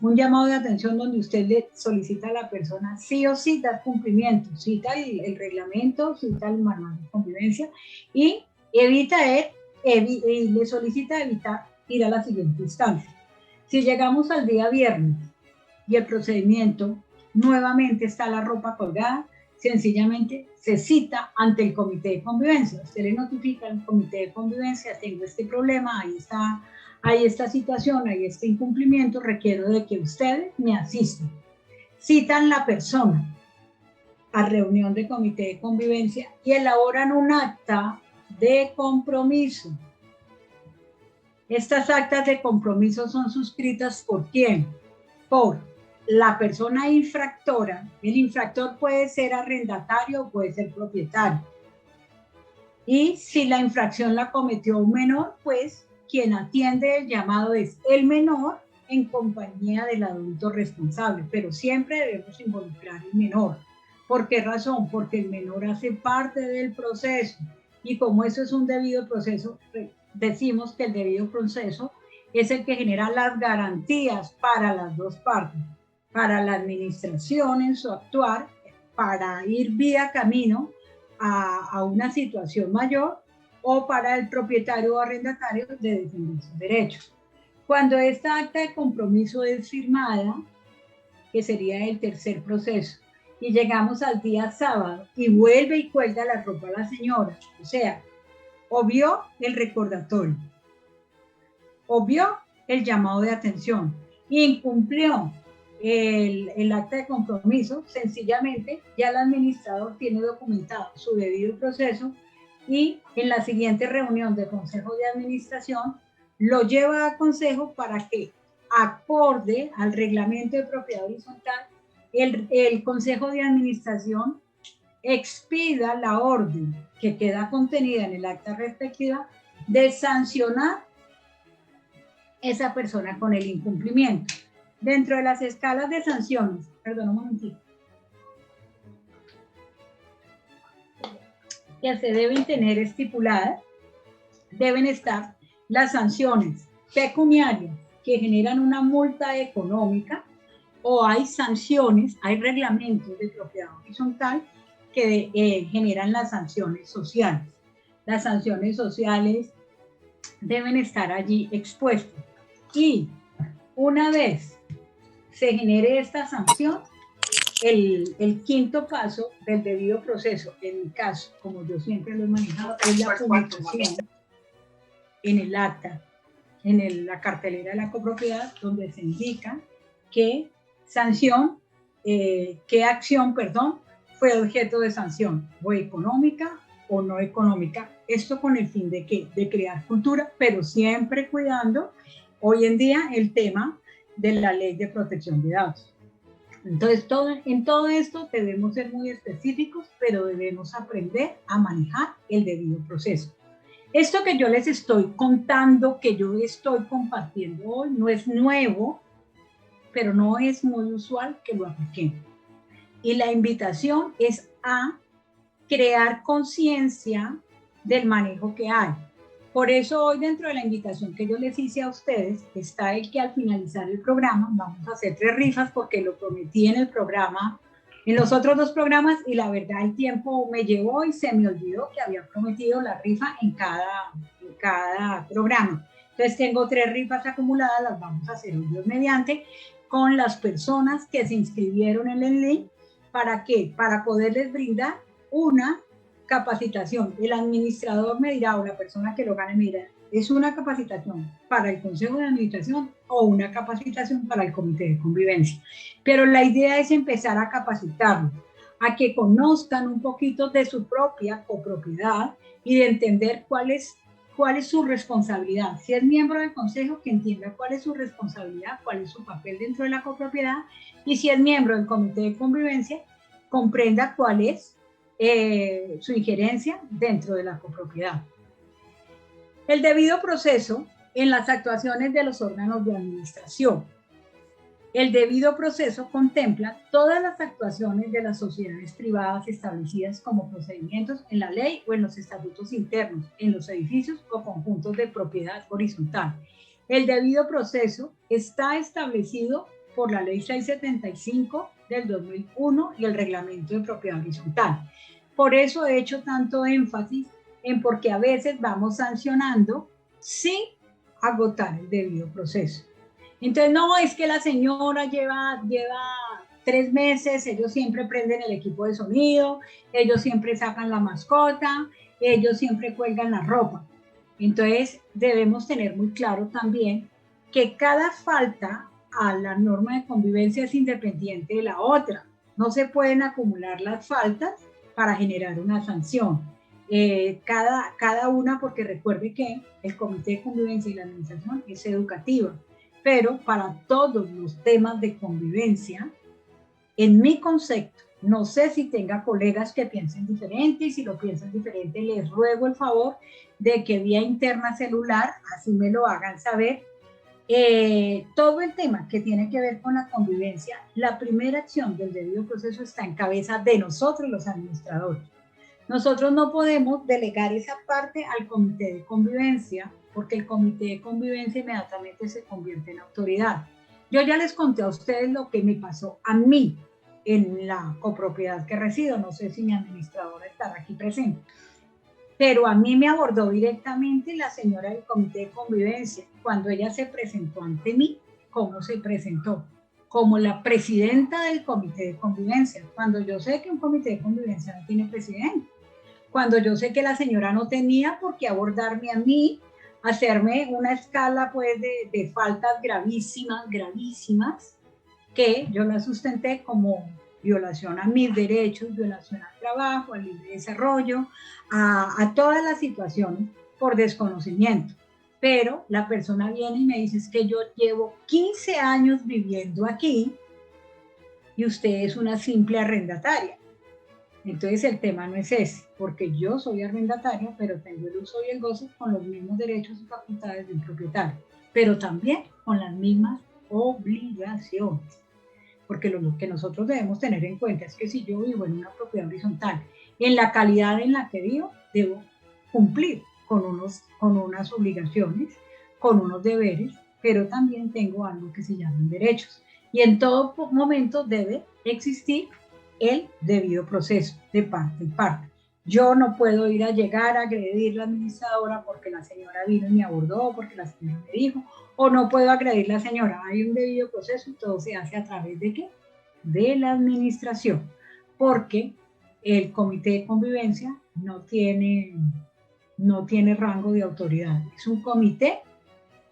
Un llamado de atención donde usted le solicita a la persona sí o sí dar cumplimiento, cita el reglamento, cita el manual de convivencia, y le solicita evitar ir a la siguiente instancia. Si llegamos al día viernes y el procedimiento, nuevamente está la ropa colgada, sencillamente se cita ante el comité de convivencia. Usted le notifica al comité de convivencia, tengo este problema, hay esta situación, hay este incumplimiento, requiero de que ustedes me asistan. Citan la persona a reunión de comité de convivencia y elaboran un acta de compromiso. Estas actas de compromiso son suscritas ¿por quién? Por la persona infractora. El infractor puede ser arrendatario o puede ser propietario. Y si la infracción la cometió un menor, pues quien atiende el llamado es el menor en compañía del adulto responsable, pero siempre debemos involucrar al menor. ¿Por qué razón? Porque el menor hace parte del proceso y como eso es un debido proceso, decimos que el debido proceso es el que genera las garantías para las dos partes, para la administración en su actuar, para ir vía camino a una situación mayor o para el propietario o arrendatario de defender sus derechos. Cuando esta acta de compromiso es firmada, que sería el tercer proceso, y llegamos al día sábado y vuelve y cuelga la ropa a la señora, o sea, obvió el recordatorio, obvió el llamado de atención, incumplió el acta de compromiso, sencillamente ya el administrador tiene documentado su debido proceso y en la siguiente reunión del Consejo de Administración lo lleva a Consejo para que, acorde al reglamento de propiedad horizontal, el Consejo de Administración expida la orden que queda contenida en el acta respectiva de sancionar esa persona con el incumplimiento. Dentro de las escalas de sanciones, perdón un momentito, que se deben tener estipuladas, deben estar las sanciones pecuniarias que generan una multa económica o hay sanciones, hay reglamentos de propiedad horizontal que generan las sanciones sociales. Las sanciones sociales deben estar allí expuestas y una vez se genere esta sanción, el quinto paso del debido proceso, en mi caso, como yo siempre lo he manejado, es la publicación en el acta, en la cartelera de la copropiedad, donde se indica qué sanción, qué acción, perdón, fue objeto de sanción, o económica o no económica. Esto con el fin de ¿qué? De crear cultura, pero siempre cuidando hoy en día el tema de la ley de protección de datos. Entonces, en todo esto debemos ser muy específicos, pero debemos aprender a manejar el debido proceso. Esto que yo les estoy contando, que yo estoy compartiendo hoy, no es nuevo, pero no es muy usual que lo apliquemos. Y la invitación es a crear conciencia del manejo que hay. Por eso hoy dentro de la invitación que yo les hice a ustedes está el que al finalizar el programa vamos a hacer 3 rifas porque lo prometí en el programa, en los otros 2 programas y la verdad el tiempo me llevó y se me olvidó que había prometido la rifa en cada programa. Entonces tengo 3 rifas acumuladas, las vamos a hacer hoy Dios mediante con las personas que se inscribieron en el link. ¿Para qué? Para poderles brindar una capacitación. El administrador me dirá, o la persona que lo gane me dirá, ¿es una capacitación para el Consejo de Administración o una capacitación para el Comité de Convivencia? Pero la idea es empezar a capacitarlos, a que conozcan un poquito de su propia copropiedad y de entender cuál es su responsabilidad. Si es miembro del Consejo, que entienda cuál es su responsabilidad, cuál es su papel dentro de la copropiedad, y si es miembro del Comité de Convivencia, comprenda cuál es su injerencia dentro de la copropiedad. El debido proceso en las actuaciones de los órganos de administración. El debido proceso contempla todas las actuaciones de las sociedades privadas establecidas como procedimientos en la ley o en los estatutos internos, en los edificios o conjuntos de propiedad horizontal. El debido proceso está establecido por la Ley 675 del 2001 y el Reglamento de Propiedad Horizontal. Por eso he hecho tanto énfasis en porque a veces vamos sancionando sin agotar el debido proceso. Entonces, no, es que la señora lleva 3 meses, ellos siempre prenden el equipo de sonido, ellos siempre sacan la mascota, ellos siempre cuelgan la ropa. Entonces, debemos tener muy claro también que cada falta a la norma de convivencia es independiente de la otra. No se pueden acumular las faltas para generar una sanción. Cada una, porque recuerde que el comité de convivencia y la administración es educativa, pero para todos los temas de convivencia, en mi concepto, no sé si tenga colegas que piensen diferente, y si lo piensan diferente, les ruego el favor de que vía interna celular, así me lo hagan saber, todo el tema que tiene que ver con la convivencia, la primera acción del debido proceso está en cabeza de nosotros los administradores. Nosotros no podemos delegar esa parte al comité de convivencia, porque el comité de convivencia inmediatamente se convierte en autoridad. Yo ya les conté a ustedes lo que me pasó a mí en la copropiedad que resido, no sé si mi administradora estará aquí presente, pero a mí me abordó directamente la señora del comité de convivencia, cuando ella se presentó ante mí. ¿Cómo se presentó? Como la presidenta del comité de convivencia, cuando yo sé que un comité de convivencia no tiene presidente, cuando yo sé que la señora no tenía por qué abordarme a mí, hacerme una escala pues de faltas gravísimas, gravísimas, que yo la sustenté como violación a mis derechos, violación al trabajo, al libre desarrollo, a todas las situaciones por desconocimiento. Pero la persona viene y me dice, es que yo llevo 15 años viviendo aquí y usted es una simple arrendataria. Entonces el tema no es ese, porque yo soy arrendataria, pero tengo el uso y el goce con los mismos derechos y facultades de un propietario, pero también con las mismas obligaciones. Porque lo que nosotros debemos tener en cuenta es que si yo vivo en una propiedad horizontal, en la calidad en la que vivo, debo cumplir con unas obligaciones, con unos deberes, pero también tengo algo que se llaman derechos. Y en todo momento debe existir el debido proceso de parte y parte. Yo no puedo ir a llegar a agredir a la administradora porque la señora vino y me abordó, porque la señora me dijo, o no puedo agredir a la señora. Hay un debido proceso y todo se hace a través de ¿qué? De la administración, porque el comité de convivencia no tiene rango de autoridad. Es un comité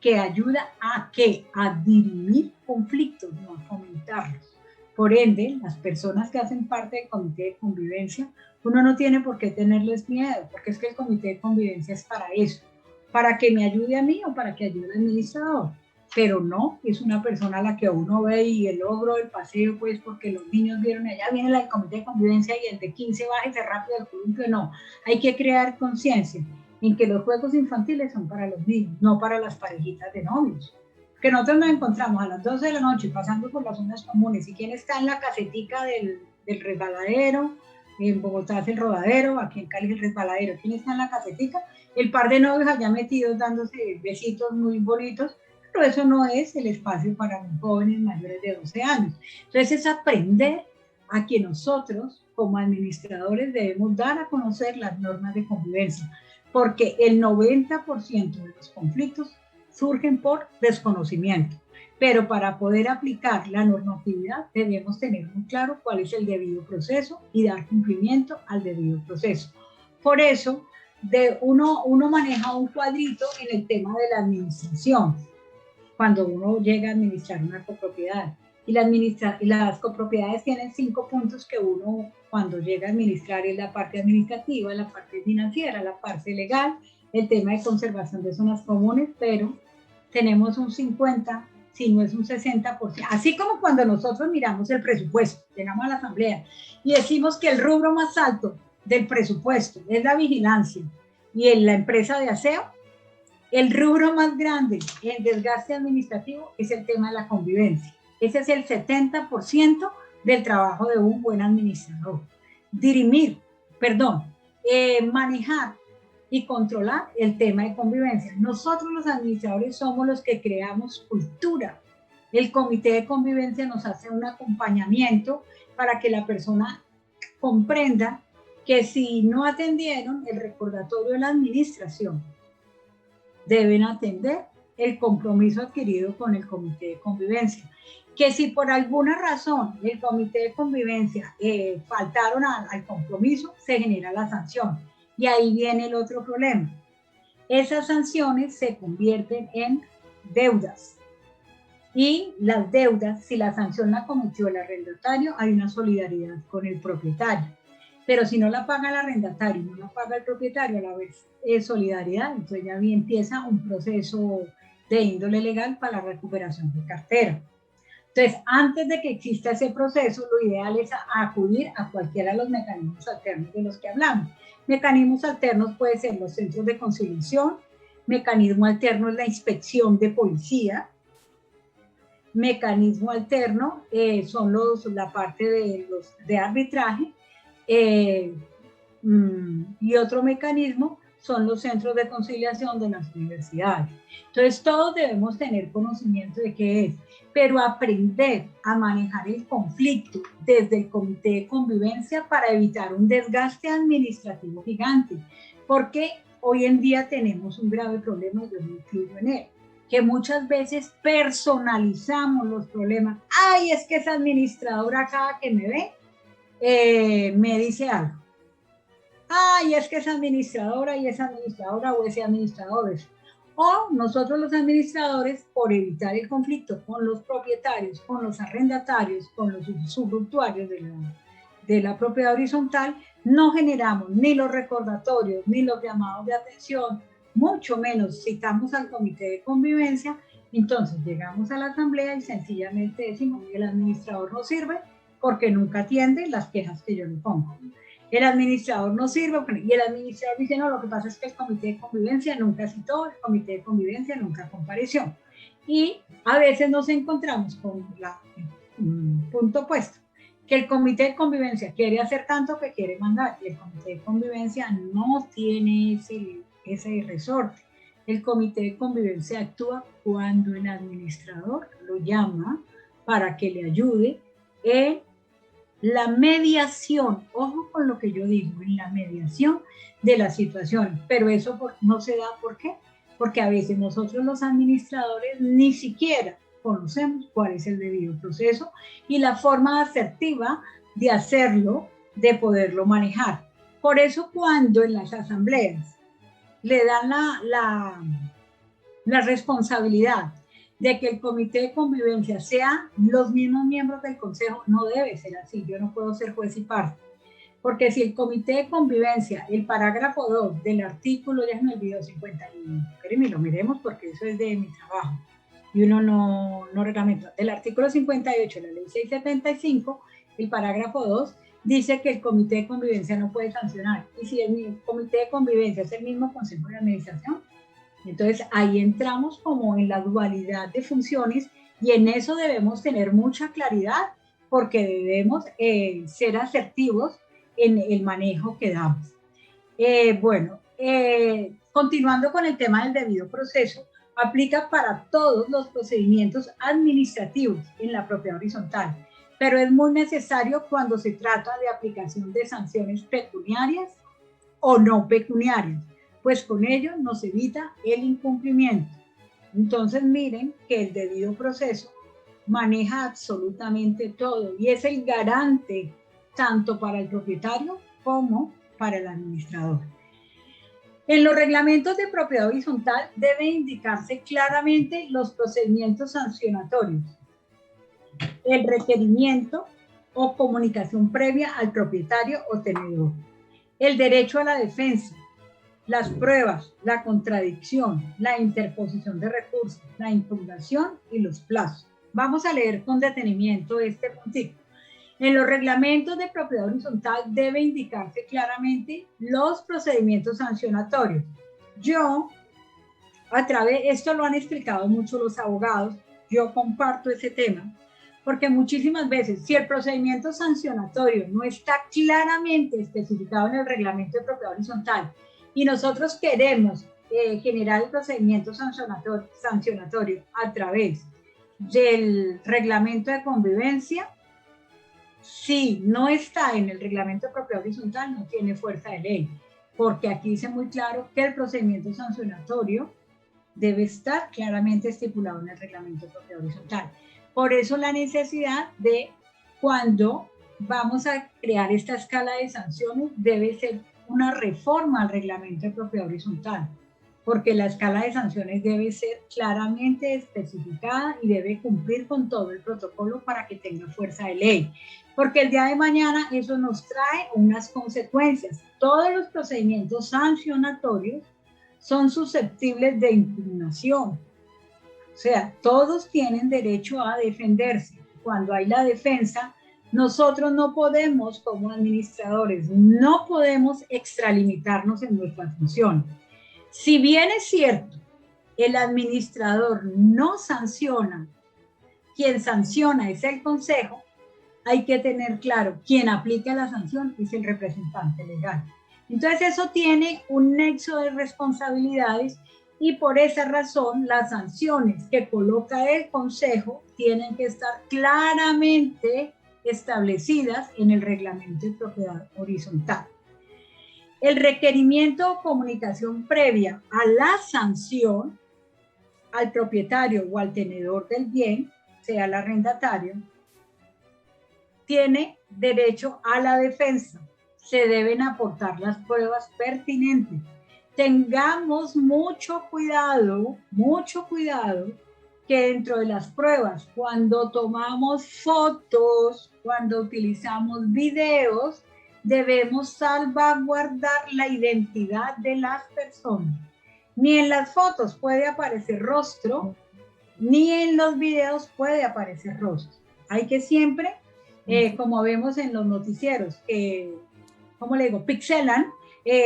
que ayuda a ¿qué? A dirimir conflictos, no a fomentarlos. Por ende, las personas que hacen parte del comité de convivencia, uno no tiene por qué tenerles miedo, porque es que el comité de convivencia es para eso, para que me ayude a mí o para que ayude al administrador, pero no es una persona a la que uno ve y el logro del paseo, pues porque los niños vieron allá, viene el comité de convivencia y el de 15 bájese rápido del columpio. No, hay que crear conciencia en que los juegos infantiles son para los niños, no para las parejitas de novios. Que nosotros nos encontramos a las 12 de la noche pasando por las zonas comunes, y quién está en la casetica del resbaladero, en Bogotá es el rodadero, aquí en Cali es el resbaladero, quién está en la casetica, el par de novios allá metidos dándose besitos muy bonitos, pero eso no es el espacio para jóvenes mayores de 12 años. Entonces es aprender a que nosotros como administradores debemos dar a conocer las normas de convivencia, porque el 90% de los conflictos surgen por desconocimiento, pero para poder aplicar la normatividad debemos tener muy claro cuál es el debido proceso y dar cumplimiento al debido proceso. Por eso, uno maneja un cuadrito en el tema de la administración, cuando uno llega a administrar una copropiedad. Y las copropiedades tienen 5 puntos que uno, cuando llega a administrar, es la parte administrativa, la parte financiera, la parte legal, el tema de conservación de zonas comunes, pero tenemos un 50, si no es un 60%. Así como cuando nosotros miramos el presupuesto, llegamos a la asamblea y decimos que el rubro más alto del presupuesto es la vigilancia y en la empresa de aseo, el rubro más grande en desgaste administrativo es el tema de la convivencia. Ese es el 70% del trabajo de un buen administrador. Manejar y controlar el tema de convivencia. Nosotros los administradores somos los que creamos cultura. El comité de convivencia nos hace un acompañamiento para que la persona comprenda que si no atendieron el recordatorio de la administración, deben atender el compromiso adquirido con el comité de convivencia. Que si por alguna razón el comité de convivencia faltaron al compromiso, se genera la sanción. Y ahí viene el otro problema. Esas sanciones se convierten en deudas. Y las deudas, si la sanción la cometió el arrendatario, hay una solidaridad con el propietario. Pero si no la paga el arrendatario y no la paga el propietario, a la vez es solidaridad, entonces ya bien empieza un proceso de índole legal para la recuperación de cartera. Entonces, antes de que exista ese proceso, lo ideal es acudir a cualquiera de los mecanismos alternos de los que hablamos. Mecanismos alternos pueden ser los centros de conciliación, mecanismo alterno es la inspección de policía, mecanismo alterno son la parte de arbitraje, y otro mecanismo son los centros de conciliación de las universidades. Entonces, todos debemos tener conocimiento de qué es, pero aprender a manejar el conflicto desde el comité de convivencia para evitar un desgaste administrativo gigante, porque hoy en día tenemos un grave problema, yo me incluyo en él, que muchas veces personalizamos los problemas. Ay, es que esa administradora cada que me ve, me dice algo. Ay, es que esa administradora y esa administradora o ese administrador es. O nosotros los administradores, por evitar el conflicto con los propietarios, con los arrendatarios, con los usufructuarios de la propiedad horizontal, no generamos ni los recordatorios, ni los llamados de atención, mucho menos citamos al comité de convivencia. Entonces llegamos a la asamblea y sencillamente decimos que el administrador no sirve porque nunca atiende las quejas que yo le pongo. El administrador no sirve y el administrador dice, no, lo que pasa es que el comité de convivencia nunca citó, el comité de convivencia nunca compareció. Y a veces nos encontramos con el punto opuesto, que el comité de convivencia quiere hacer tanto que quiere mandar, y el comité de convivencia no tiene ese resorte. El comité de convivencia actúa cuando el administrador lo llama para que le ayude en la mediación, ojo con lo que yo digo, en la mediación de la situación, pero eso no se da, ¿por qué? Porque a veces nosotros los administradores ni siquiera conocemos cuál es el debido proceso y la forma asertiva de hacerlo, de poderlo manejar. Por eso cuando en las asambleas le dan la responsabilidad de que el comité de convivencia sea los mismos miembros del consejo, no debe ser así, yo no puedo ser juez y parte, porque si el comité de convivencia, el parágrafo 2 del artículo, ya se me olvidó, 51, espérenme, lo miremos porque eso es de mi trabajo, y uno no reglamenta, del artículo 58 de la ley 675, el parágrafo 2, dice que el comité de convivencia no puede sancionar, y si el comité de convivencia es el mismo consejo de administración, entonces ahí entramos como en la dualidad de funciones y en eso debemos tener mucha claridad porque debemos ser asertivos en el manejo que damos. Continuando con el tema del debido proceso, aplica para todos los procedimientos administrativos en la propiedad horizontal, pero es muy necesario cuando se trata de aplicación de sanciones pecuniarias o no pecuniarias, pues con ello nos evita el incumplimiento. Entonces miren que el debido proceso maneja absolutamente todo y es el garante tanto para el propietario como para el administrador. En los reglamentos de propiedad horizontal debe indicarse claramente los procedimientos sancionatorios, el requerimiento o comunicación previa al propietario o tenedor, el derecho a la defensa, las pruebas, la contradicción, la interposición de recursos, la impugnación y los plazos. Vamos a leer con detenimiento este puntito. En los reglamentos de propiedad horizontal debe indicarse claramente los procedimientos sancionatorios. Esto lo han explicado mucho los abogados, yo comparto ese tema, porque muchísimas veces, si el procedimiento sancionatorio no está claramente especificado en el reglamento de propiedad horizontal, y nosotros queremos generar el procedimiento sancionatorio a través del reglamento de convivencia, si no está en el reglamento de propiedad horizontal, no tiene fuerza de ley, porque aquí dice muy claro que el procedimiento sancionatorio debe estar claramente estipulado en el reglamento de propiedad horizontal. Por eso la necesidad de, cuando vamos a crear esta escala de sanciones, debe ser una reforma al reglamento de propiedad horizontal, porque la escala de sanciones debe ser claramente especificada y debe cumplir con todo el protocolo para que tenga fuerza de ley. Porque el día de mañana eso nos trae unas consecuencias. Todos los procedimientos sancionatorios son susceptibles de impugnación. O sea, todos tienen derecho a defenderse. Cuando hay la defensa, nosotros no podemos, como administradores, no podemos extralimitarnos en nuestra función. Si bien es cierto, el administrador no sanciona, quien sanciona es el consejo, hay que tener claro, quien aplica la sanción es el representante legal. Entonces eso tiene un nexo de responsabilidades y por esa razón las sanciones que coloca el consejo tienen que estar claramente establecidas en el reglamento de propiedad horizontal. El requerimiento o comunicación previa a la sanción al propietario o al tenedor del bien, sea el arrendatario, tiene derecho a la defensa. Se deben aportar las pruebas pertinentes. Tengamos mucho cuidado, que dentro de las pruebas, cuando tomamos fotos, cuando utilizamos videos, debemos salvaguardar la identidad de las personas. Ni en las fotos puede aparecer rostro, ni en los videos puede aparecer rostro. Hay que siempre, como vemos en los noticieros, ¿cómo le digo? Pixelan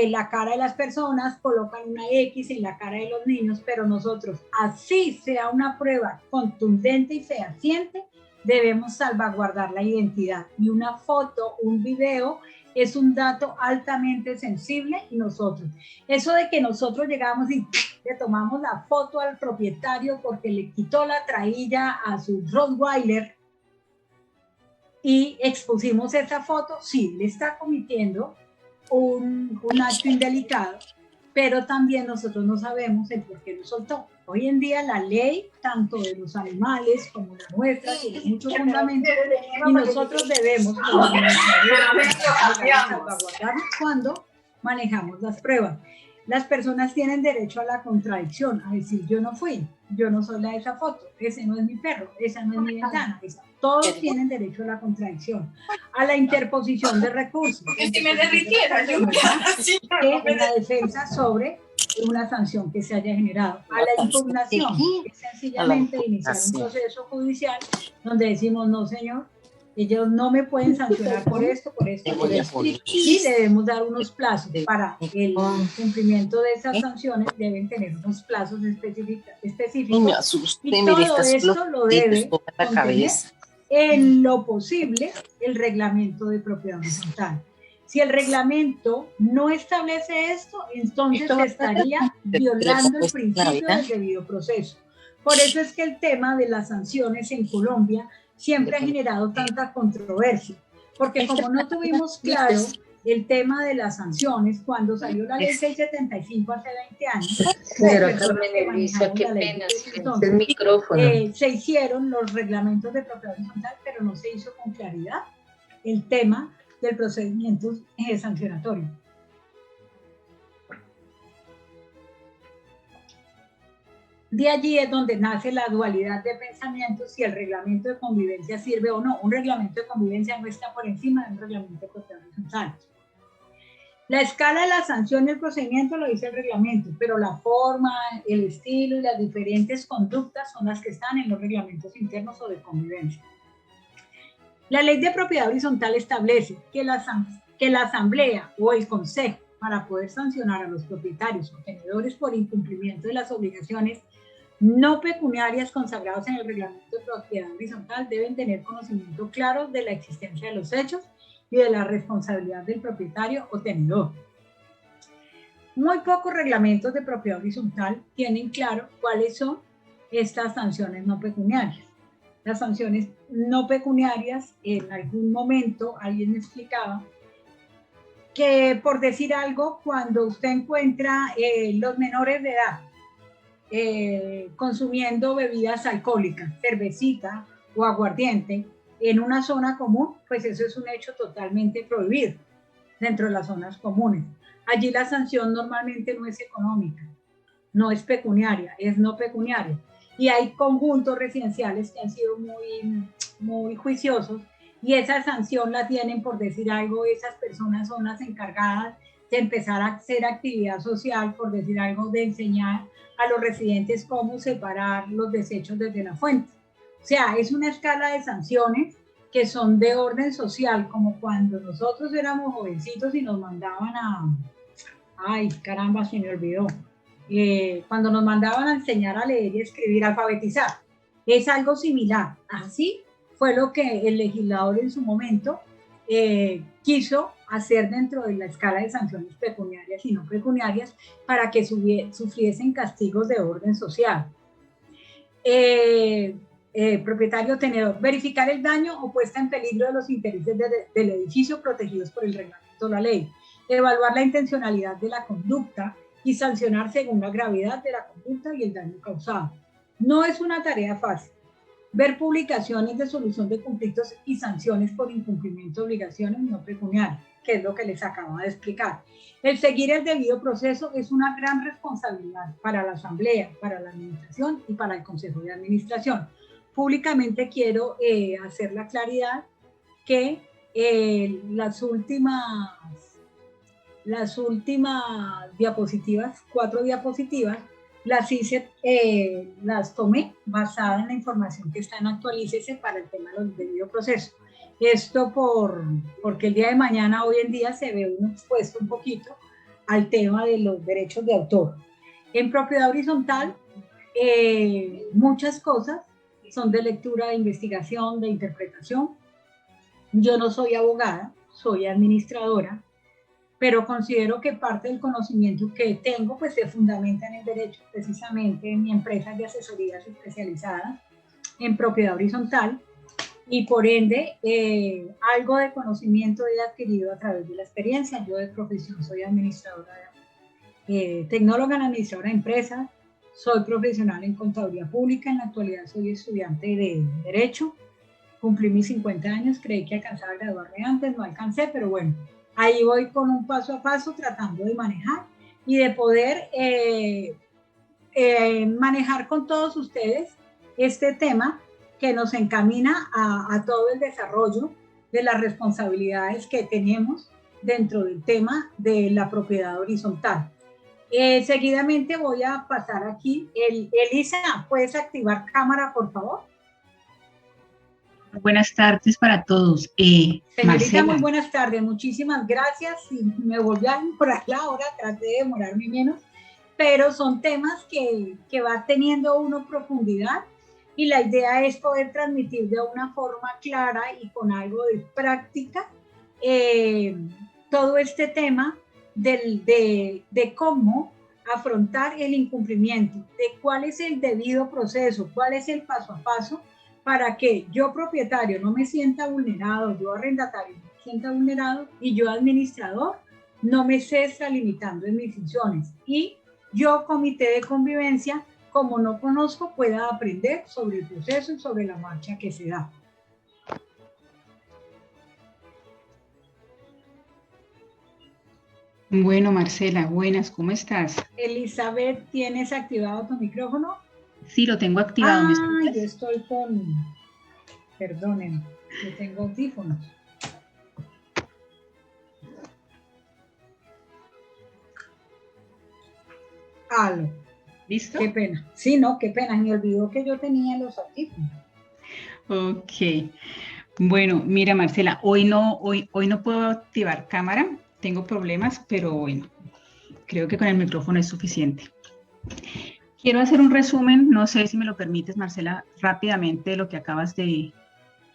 la cara de las personas, colocan una X en la cara de los niños, pero nosotros, así sea una prueba contundente y fehaciente, debemos salvaguardar la identidad. Y una foto, un video, es un dato altamente sensible y nosotros, eso de que nosotros llegamos y le tomamos la foto al propietario porque le quitó la trailla a su Rottweiler y expusimos esa foto, sí, le está cometiendo un acto indelicado, pero también nosotros no sabemos el por qué lo soltó. Hoy en día la ley, tanto de los animales como la nuestra, tiene mucho fundamento y nosotros debemos salvaguardarnos cuando manejamos las pruebas. Las personas tienen derecho a la contradicción, a decir yo no fui, yo no soy la de esa foto, ese no es mi perro, esa no es mi ventana, todos tienen derecho a la contradicción, a la interposición de recursos. Si me derritiera, yo una defensa sobre una sanción que se haya generado, a la impugnación, que es sencillamente iniciar un proceso judicial donde decimos no señor, ellos no me pueden sancionar por esto, y debemos dar unos plazos para el cumplimiento de esas sanciones, deben tener unos plazos específicos y todo esto lo debe contener en lo posible el reglamento de propiedad horizontal. Si el reglamento no establece esto, entonces se estaría violando el principio del debido proceso. Por eso es que el tema de las sanciones en Colombia siempre ha generado tanta controversia, porque como no tuvimos claro el tema de las sanciones, cuando salió la ley 675 hace 20 años, el micrófono. Se hicieron los reglamentos de propiedad horizontal, pero no se hizo con claridad el tema del procedimiento sancionatorio. De allí es donde nace la dualidad de pensamientos, si el reglamento de convivencia sirve o no. Un reglamento de convivencia no está por encima de un reglamento de propiedad horizontal. La escala de la sanción y el procedimiento lo dice el reglamento, pero la forma, el estilo y las diferentes conductas son las que están en los reglamentos internos o de convivencia. La ley de propiedad horizontal establece que la asamblea o el consejo, para poder sancionar a los propietarios o tenedores por incumplimiento de las obligaciones no pecuniarias consagradas en el reglamento de propiedad horizontal, deben tener conocimiento claro de la existencia de los hechos y de la responsabilidad del propietario o tenedor. Muy pocos reglamentos de propiedad horizontal tienen claro cuáles son estas sanciones no pecuniarias. Las sanciones no pecuniarias, en algún momento alguien me explicaba que, por decir algo, cuando usted encuentra los menores de edad consumiendo bebidas alcohólicas, cervecita o aguardiente en una zona común, pues eso es un hecho totalmente prohibido dentro de las zonas comunes. Allí la sanción normalmente no es económica, no es pecuniaria, es no pecuniaria. Y hay conjuntos residenciales que han sido muy juiciosos y esa sanción la tienen, por decir algo, esas personas son las encargadas de empezar a hacer actividad social, por decir algo, de enseñar a los residentes cómo separar los desechos desde la fuente. O sea, es una escala de sanciones que son de orden social, como cuando nosotros éramos jovencitos y nos mandaban ay, caramba, se me olvidó. Cuando nos mandaban a enseñar a leer y escribir, alfabetizar. Es algo similar. Así fue lo que el legislador en su momento quiso hacer dentro de la escala de sanciones pecuniarias y no pecuniarias para que sufriesen castigos de orden social. Propietario tenedor, verificar el daño o puesta en peligro de los intereses del edificio protegidos por el reglamento de la ley, evaluar la intencionalidad de la conducta y sancionar según la gravedad de la conducta y el daño causado. No es una tarea fácil. Ver publicaciones de solución de conflictos y sanciones por incumplimiento de obligaciones no pecuniarias, que es lo que les acabo de explicar. El seguir el debido proceso es una gran responsabilidad para la Asamblea, para la Administración y para el Consejo de Administración. Públicamente quiero hacer la claridad que las últimas diapositivas, 4 diapositivas, las tomé basada en la información que está en Actualícese para el tema del debido proceso. Esto porque el día de mañana, hoy en día, se ve uno expuesto un poquito al tema de los derechos de autor. En propiedad horizontal, muchas cosas son de lectura, de investigación, de interpretación. Yo no soy abogada, soy administradora, pero considero que parte del conocimiento que tengo pues se fundamenta en el derecho, precisamente en mi empresa de asesorías especializadas en propiedad horizontal y por ende algo de conocimiento he adquirido a través de la experiencia. Yo de profesión soy administradora, tecnóloga en administradora de empresas, soy profesional en contaduría pública, en la actualidad soy estudiante de Derecho, cumplí mis 50 años, creí que alcanzaba a graduarme antes, no alcancé, pero bueno, ahí voy con un paso a paso tratando de manejar y de poder manejar con todos ustedes este tema que nos encamina a todo el desarrollo de las responsabilidades que tenemos dentro del tema de la propiedad horizontal. Seguidamente voy a pasar aquí. Elisa, ¿puedes activar cámara, por favor? Buenas tardes para todos. Señorita, Marcela. muy buenas tardes. Muchísimas gracias. Y me volví a demorar la hora, traté de demorarme menos, pero son temas que va teniendo uno profundidad y la idea es poder transmitir de una forma clara y con algo de práctica todo este tema de cómo afrontar el incumplimiento, de cuál es el debido proceso, cuál es el paso a paso para que yo propietario no me sienta vulnerado, yo arrendatario no me sienta vulnerado y yo administrador no me esté extralimitando en mis funciones y yo comité de convivencia, como no conozco, pueda aprender sobre el proceso y sobre la marcha que se da. Bueno, Marcela, buenas, ¿cómo estás? Elizabeth, ¿tienes activado tu micrófono? Sí, lo tengo activado. ¿Me escuchas? Yo estoy perdonen, yo tengo audífonos. Aló. ¿Listo? Qué pena. Sí, no, qué pena, me olvidó que yo tenía los audífonos. Ok. Bueno, mira, Marcela, hoy no puedo activar cámara, tengo problemas, pero bueno, creo que con el micrófono es suficiente. Quiero hacer un resumen, no sé si me lo permites, Marcela, rápidamente de lo que acabas de...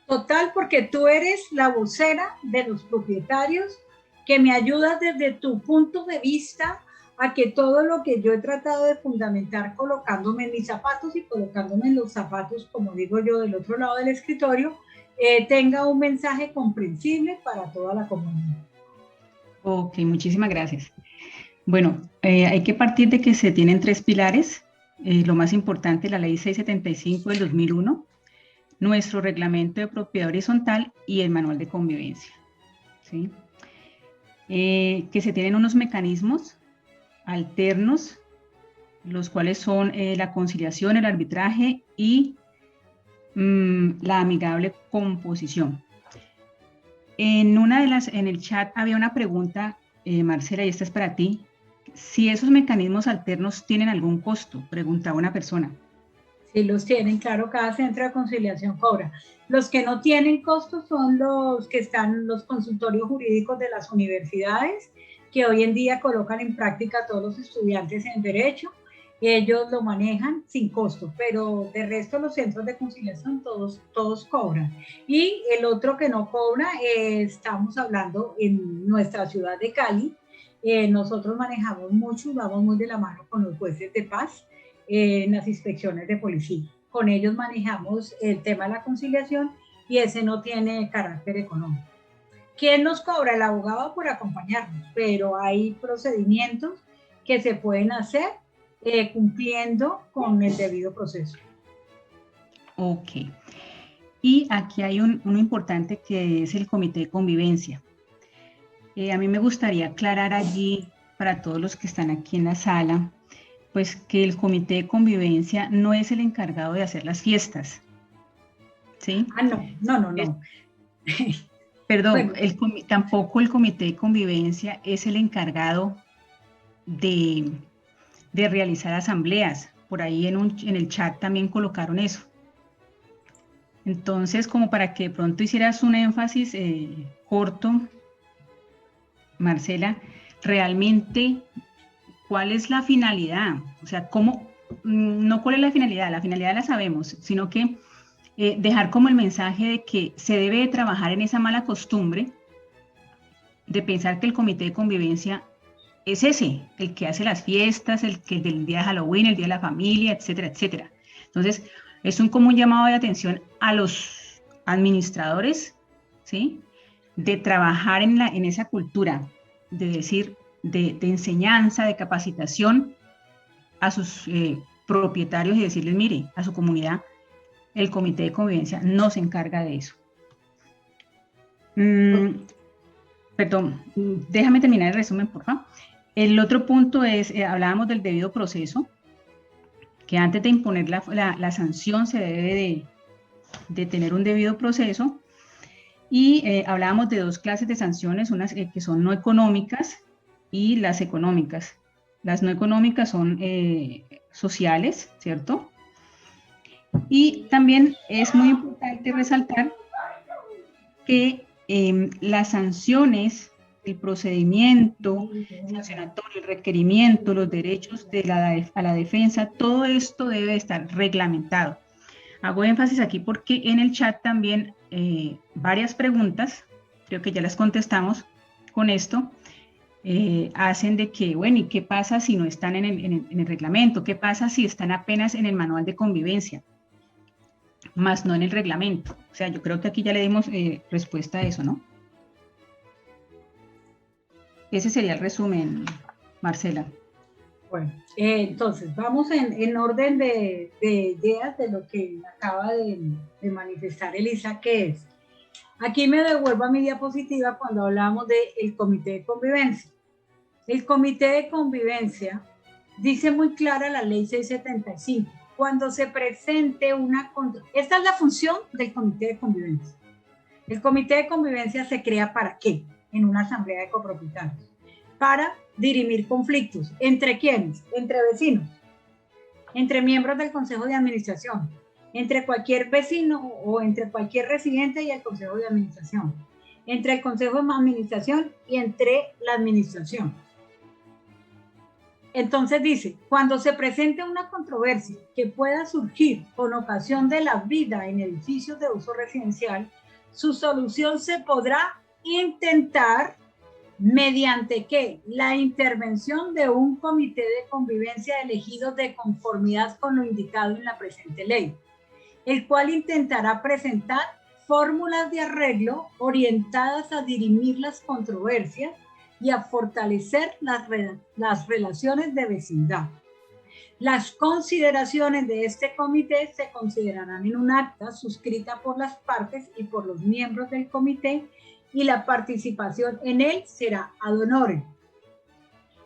Total, porque tú eres la vocera de los propietarios que me ayudas desde tu punto de vista a que todo lo que yo he tratado de fundamentar colocándome en mis zapatos y colocándome en los zapatos, como digo yo, del otro lado del escritorio, tenga un mensaje comprensible para toda la comunidad. Ok, muchísimas gracias. Bueno, hay que partir de que se tienen 3 pilares lo más importante, la Ley 675 del 2001, nuestro reglamento de propiedad horizontal y el manual de convivencia, ¿sí? Que se tienen unos mecanismos alternos, los cuales son la conciliación, el arbitraje y la amigable composición. En el chat había una pregunta, Marcela, y esta es para ti. Si esos mecanismos alternos tienen algún costo, preguntaba una persona. Sí, los tienen, claro, cada centro de conciliación cobra. Los que no tienen costos son los que están los consultorios jurídicos de las universidades, que hoy en día colocan en práctica a todos los estudiantes en derecho. Ellos lo manejan sin costo, pero de resto los centros de conciliación todos cobran. Y el otro que no cobra, estamos hablando en nuestra ciudad de Cali. Nosotros manejamos mucho, vamos muy de la mano con los jueces de paz en las inspecciones de policía. Con ellos manejamos el tema de la conciliación y ese no tiene carácter económico. ¿Quién nos cobra? El abogado por acompañarnos, pero hay procedimientos que se pueden hacer cumpliendo con el debido proceso. Ok. Y aquí hay uno importante que es el comité de convivencia. A mí me gustaría aclarar allí, para todos los que están aquí en la sala, pues que el comité de convivencia no es el encargado de hacer las fiestas, ¿sí? Ah, no. Perdón, bueno. Tampoco el comité de convivencia es el encargado de realizar asambleas. Por ahí en el chat también colocaron eso. Entonces, como para que de pronto hicieras un énfasis corto, Marcela, realmente, ¿cuál es la finalidad? O sea, no cuál es la finalidad la sabemos, sino que dejar como el mensaje de que se debe de trabajar en esa mala costumbre de pensar que el comité de convivencia es ese, el que hace las fiestas, el que del día de Halloween, el día de la familia, etcétera, etcétera. Entonces, es como un llamado de atención a los administradores, ¿sí? De trabajar en esa cultura, de decir, de enseñanza, de capacitación a sus propietarios y decirles, mire, a su comunidad, el comité de convivencia no se encarga de eso. Perdón, déjame terminar el resumen, por favor. El otro punto es, hablábamos del debido proceso, que antes de imponer la sanción se debe de tener un debido proceso, y hablábamos de dos clases de sanciones, unas que son no económicas y las económicas. Las no económicas son sociales, ¿cierto? Y también es muy importante resaltar que las sanciones, el procedimiento sancionatorio, el requerimiento, los derechos a la defensa, todo esto debe estar reglamentado. Hago énfasis aquí porque en el chat también varias preguntas, creo que ya las contestamos con esto, hacen de que, bueno, ¿y qué pasa si no están en el reglamento? ¿Qué pasa si están apenas en el manual de convivencia, más no en el reglamento? O sea, yo creo que aquí ya le dimos respuesta a eso, ¿no? Ese sería el resumen, Marcela. Bueno, entonces vamos en orden de ideas de lo que acaba de manifestar Elisa, que es, aquí me devuelvo a mi diapositiva cuando hablamos del comité de convivencia. El comité de convivencia dice muy clara la ley 675, cuando se presente esta es la función del comité de convivencia. El comité de convivencia se crea ¿para qué? En una asamblea de copropietarios. Para dirimir conflictos. ¿Entre quiénes? Entre vecinos, entre miembros del consejo de administración, entre cualquier vecino o entre cualquier residente y el consejo de administración, entre el consejo de administración y entre la administración. Entonces dice, cuando se presente una controversia que pueda surgir con ocasión de la vida en edificios de uso residencial, su solución se podrá intentar mediante ¿qué? La intervención de un comité de convivencia elegido de conformidad con lo indicado en la presente ley, el cual intentará presentar fórmulas de arreglo orientadas a dirimir las controversias y a fortalecer las relaciones de vecindad. Las consideraciones de este comité se considerarán en un acta suscrita por las partes y por los miembros del comité y la participación en él será ad honorem.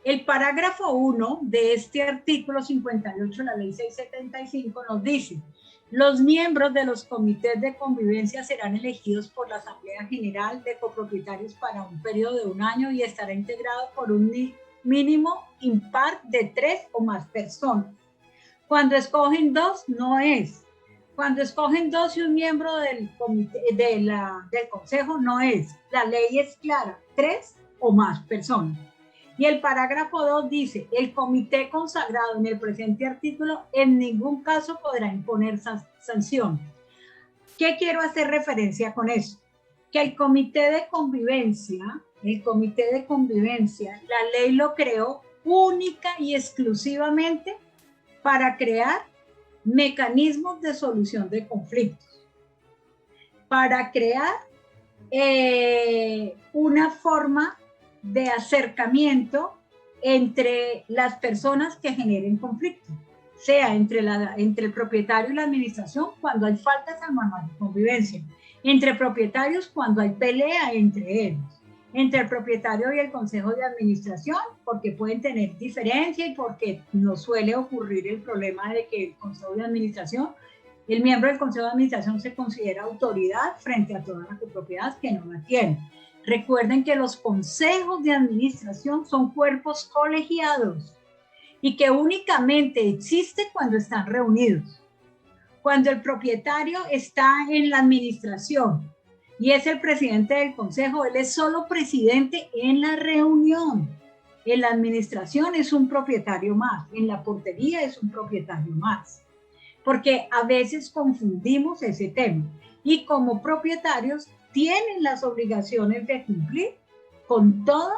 El parágrafo 1 de este artículo 58 de la ley 675 nos dice: los miembros de los comités de convivencia serán elegidos por la Asamblea General de Copropietarios para un periodo de 1 año y estará integrado por un mínimo impar de 3 o más personas. Cuando escogen 2, no es. Cuando escogen 2 y un miembro del comité, del consejo, no es. La ley es clara, 3 o más personas. Y el parágrafo 2 dice: el comité consagrado en el presente artículo en ningún caso podrá imponer sanción. ¿Qué quiero hacer referencia con eso? Que el comité de convivencia, la ley lo creó única y exclusivamente para crear mecanismos de solución de conflictos, para crear una forma de acercamiento entre las personas que generen conflicto, sea entre el propietario y la administración cuando hay faltas al manual de convivencia, entre propietarios cuando hay pelea entre ellos, entre el propietario y el consejo de administración, porque pueden tener diferencia y porque nos suele ocurrir el problema de que el consejo de administración, el miembro del consejo de administración se considera autoridad frente a toda la copropiedad que no la tiene. Recuerden que los consejos de administración son cuerpos colegiados y que únicamente existen cuando están reunidos. Cuando el propietario está en la administración y es el presidente del consejo, él es solo presidente en la reunión. En la administración es un propietario más, en la portería es un propietario más, porque a veces confundimos ese tema y como propietarios tienen las obligaciones de cumplir con todo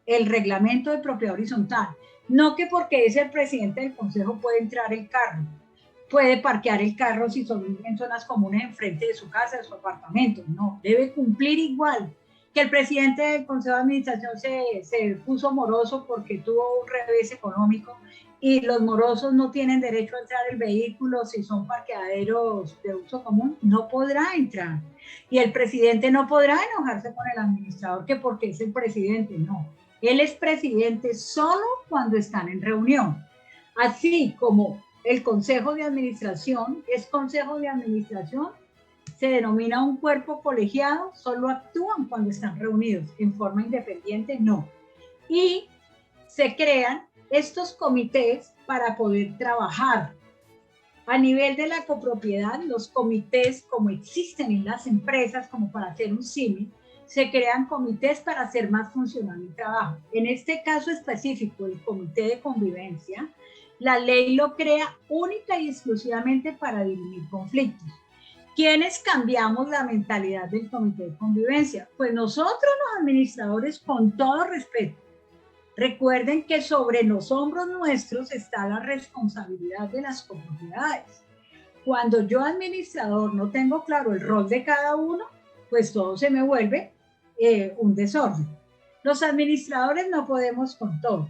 el reglamento de propiedad horizontal. No que porque es el presidente del consejo puede entrar el carro, puede parquear el carro si son en zonas comunes enfrente de su casa, de su apartamento. No, debe cumplir igual. Que el presidente del consejo de administración se puso moroso porque tuvo un revés económico y los morosos no tienen derecho a entrar el vehículo si son parqueaderos de uso común, no podrá entrar. Y el presidente no podrá enojarse con el administrador que porque es el presidente, no. Él es presidente solo cuando están en reunión. Así como el consejo de administración es consejo de administración, se denomina un cuerpo colegiado, solo actúan cuando están reunidos, en forma independiente no. Y se crean estos comités para poder trabajar. A nivel de la copropiedad, los comités, como existen en las empresas, como para hacer un símil, se crean comités para hacer más funcional el trabajo. En este caso específico, el comité de convivencia, la ley lo crea única y exclusivamente para dirimir conflictos. ¿Quiénes cambiamos la mentalidad del comité de convivencia? Pues nosotros los administradores, con todo respeto. Recuerden que sobre los hombros nuestros está la responsabilidad de las copropiedades. Cuando yo administrador no tengo claro el rol de cada uno, pues todo se me vuelve un desorden. Los administradores no podemos con todo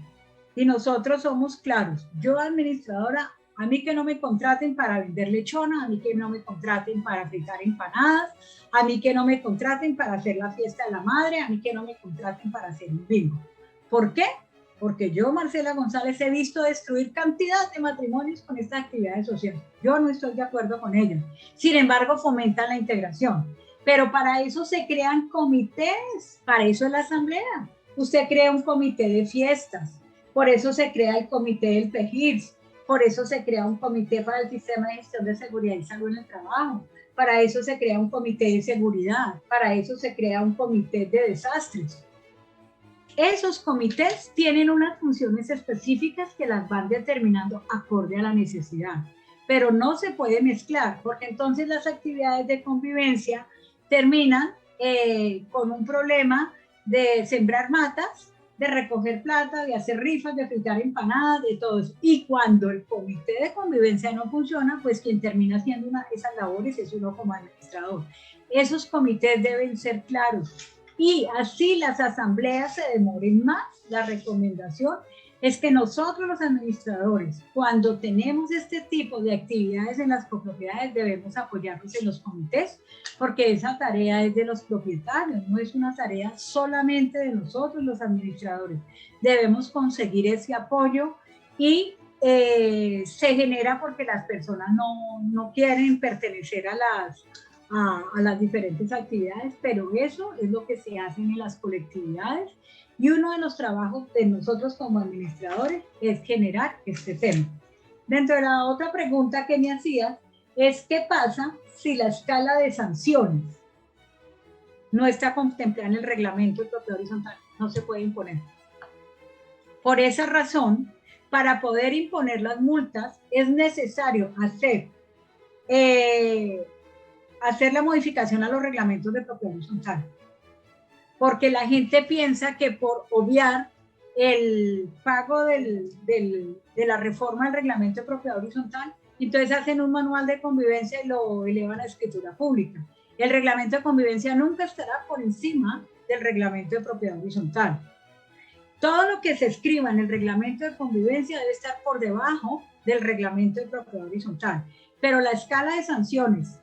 y nosotros somos claros. Yo administradora, a mí que no me contraten para vender lechona, a mí que no me contraten para fritar empanadas, a mí que no me contraten para hacer la fiesta de la madre, a mí que no me contraten para hacer un bingo. ¿Por qué? Porque yo, Marcela González, he visto destruir cantidad de matrimonios con estas actividades sociales. Yo no estoy de acuerdo con ellas. Sin embargo, fomentan la integración. Pero para eso se crean comités, para eso es la asamblea. Usted crea un comité de fiestas, por eso se crea el comité del PEGIRS, por eso se crea un comité para el sistema de gestión de seguridad y salud en el trabajo, para eso se crea un comité de seguridad, para eso se crea un comité de desastres. Esos comités tienen unas funciones específicas que las van determinando acorde a la necesidad, pero no se puede mezclar, porque entonces las actividades de convivencia terminan con un problema de sembrar matas, de recoger plata, de hacer rifas, de fritar empanadas, de todo eso. Y cuando el comité de convivencia no funciona, pues quien termina haciendo esas labores es uno como administrador. Esos comités deben ser claros y así las asambleas se demoren más. La recomendación es que nosotros los administradores, cuando tenemos este tipo de actividades en las copropiedades, debemos apoyarnos en los comités, porque esa tarea es de los propietarios, no es una tarea solamente de nosotros los administradores. Debemos conseguir ese apoyo y se genera porque las personas no quieren pertenecer a las diferentes actividades, pero eso es lo que se hace en las colectividades. Y uno de los trabajos de nosotros como administradores es generar este tema. Dentro de la otra pregunta que me hacías es ¿qué pasa si la escala de sanciones no está contemplada en el reglamento de propiedad horizontal? No se puede imponer. Por esa razón, para poder imponer las multas es necesario hacer la modificación a los reglamentos de propiedad horizontal. Porque la gente piensa que por obviar el pago de la reforma del reglamento de propiedad horizontal, entonces hacen un manual de convivencia y lo elevan a escritura pública. El reglamento de convivencia nunca estará por encima del reglamento de propiedad horizontal. Todo lo que se escriba en el reglamento de convivencia debe estar por debajo del reglamento de propiedad horizontal. Pero la escala de sanciones,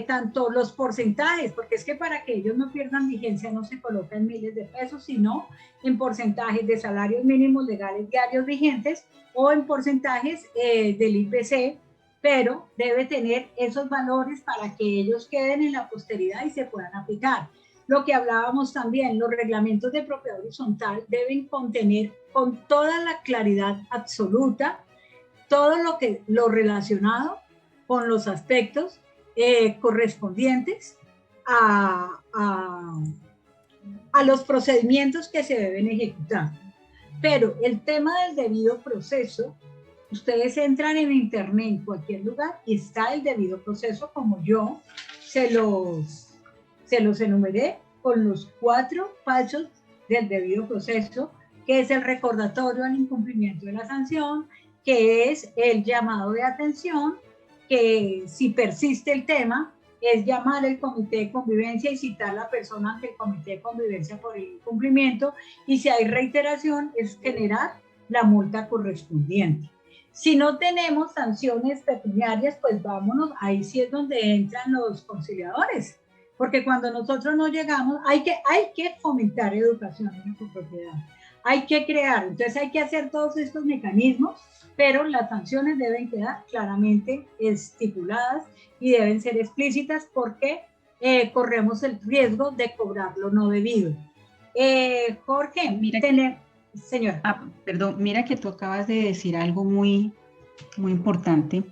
tanto los porcentajes, porque es que para que ellos no pierdan vigencia no se coloca en miles de pesos, sino en porcentajes de salarios mínimos legales diarios vigentes o en porcentajes del IPC, pero debe tener esos valores para que ellos queden en la posteridad y se puedan aplicar. Lo que hablábamos también, los reglamentos de propiedad horizontal deben contener con toda la claridad absoluta todo lo relacionado con los aspectos correspondientes a los procedimientos que se deben ejecutar. Pero el tema del debido proceso, ustedes entran en internet en cualquier lugar y está el debido proceso como yo se los enumeré con los 4 pasos del debido proceso, que es el recordatorio al incumplimiento de la sanción, que es el llamado de atención, que si persiste el tema, es llamar al comité de convivencia y citar a la persona ante el comité de convivencia por el incumplimiento, y si hay reiteración, es generar la multa correspondiente. Si no tenemos sanciones pecuniarias, pues vámonos, ahí sí es donde entran los conciliadores, porque cuando nosotros no llegamos, hay que fomentar educación en la copropiedad, hay que crear, entonces hay que hacer todos estos mecanismos, pero las sanciones deben quedar claramente estipuladas y deben ser explícitas porque corremos el riesgo de cobrar lo no debido. Jorge, señor. Perdón, mira que tú acabas de decir algo muy, muy importante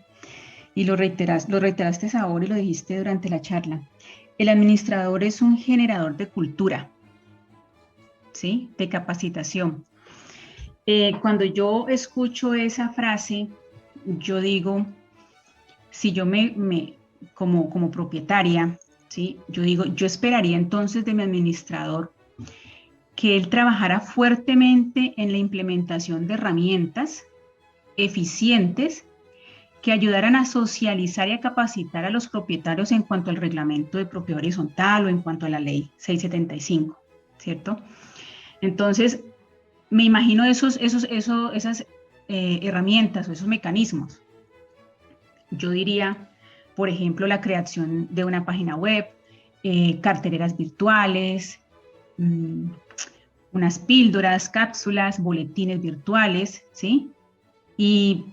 y lo reiteraste ahora y lo dijiste durante la charla. El administrador es un generador de cultura, ¿sí? De capacitación. Cuando yo escucho esa frase, yo digo, si yo como propietaria, ¿sí? Yo digo, yo esperaría entonces de mi administrador que él trabajara fuertemente en la implementación de herramientas eficientes que ayudaran a socializar y a capacitar a los propietarios en cuanto al reglamento de propiedad horizontal o en cuanto a la ley 675, ¿cierto? Entonces, me imagino esas herramientas o esos mecanismos. Yo diría, por ejemplo, la creación de una página web, carteleras virtuales, unas píldoras, cápsulas, boletines virtuales, ¿sí? ¿Y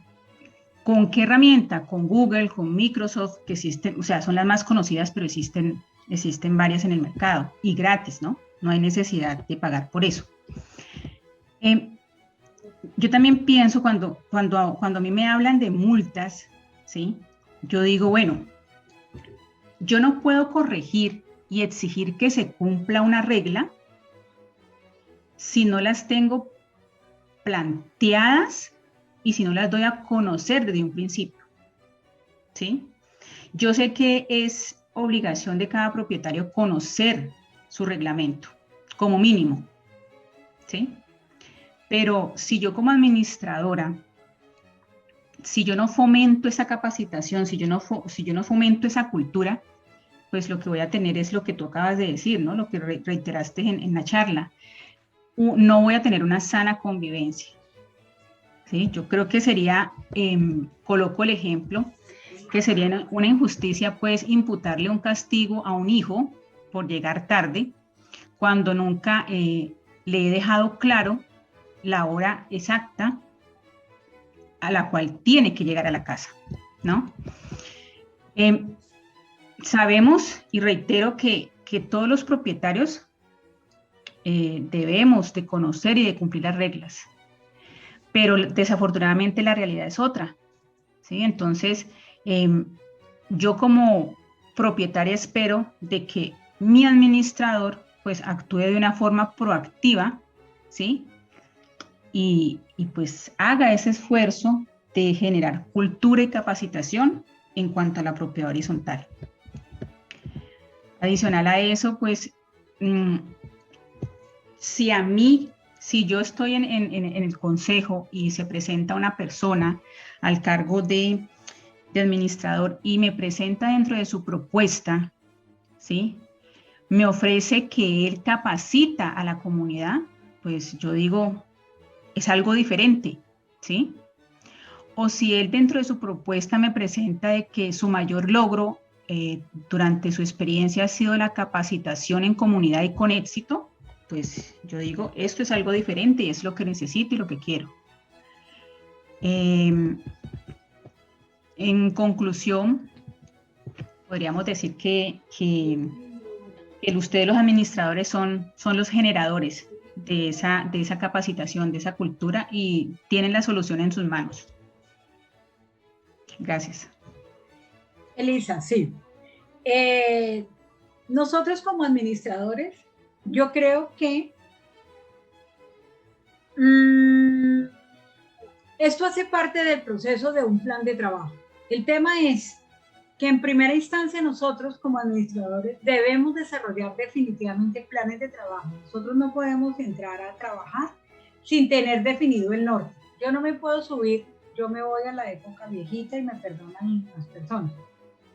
con qué herramienta? Con Google, con Microsoft, que existen, o sea, son las más conocidas, pero existen varias en el mercado y gratis, ¿no? No hay necesidad de pagar por eso. Yo también pienso cuando a mí me hablan de multas, ¿sí? Yo digo, bueno, yo no puedo corregir y exigir que se cumpla una regla si no las tengo planteadas y si no las doy a conocer desde un principio, ¿sí? Yo sé que es obligación de cada propietario conocer su reglamento, como mínimo, ¿sí? Pero si yo como administradora, si yo no fomento esa capacitación, si yo no fomento esa cultura, pues lo que voy a tener es lo que tú acabas de decir, ¿no? Lo que reiteraste en la charla. No voy a tener una sana convivencia. ¿sí? Yo creo que sería, coloco el ejemplo, que sería una injusticia pues imputarle un castigo a un hijo por llegar tarde cuando nunca le he dejado claro la hora exacta a la cual tiene que llegar a la casa, ¿no? Sabemos y reitero que todos los propietarios debemos de conocer y de cumplir las reglas, pero desafortunadamente la realidad es otra, ¿sí? Entonces, yo como propietaria espero de que mi administrador pues actúe de una forma proactiva, ¿sí? Y pues haga ese esfuerzo de generar cultura y capacitación en cuanto a la propiedad horizontal. Adicional a eso, pues, si yo estoy en el consejo y se presenta una persona al cargo de administrador y me presenta dentro de su propuesta, ¿sí? Me ofrece que él capacita a la comunidad, pues yo digo, es algo diferente, ¿sí? O si él dentro de su propuesta me presenta de que su mayor logro durante su experiencia ha sido la capacitación en comunidad y con éxito, pues yo digo, esto es algo diferente y es lo que necesito y lo que quiero. En conclusión, podríamos decir que ustedes los administradores son los generadores de esa capacitación, de esa cultura y tienen la solución en sus manos. Gracias. Elisa, sí. Nosotros como administradores, yo creo que esto hace parte del proceso de un plan de trabajo. El tema es que en primera instancia nosotros como administradores debemos desarrollar definitivamente planes de trabajo. Nosotros no podemos entrar a trabajar sin tener definido el norte. Yo no me puedo subir, yo me voy a la época viejita y me perdonan las personas.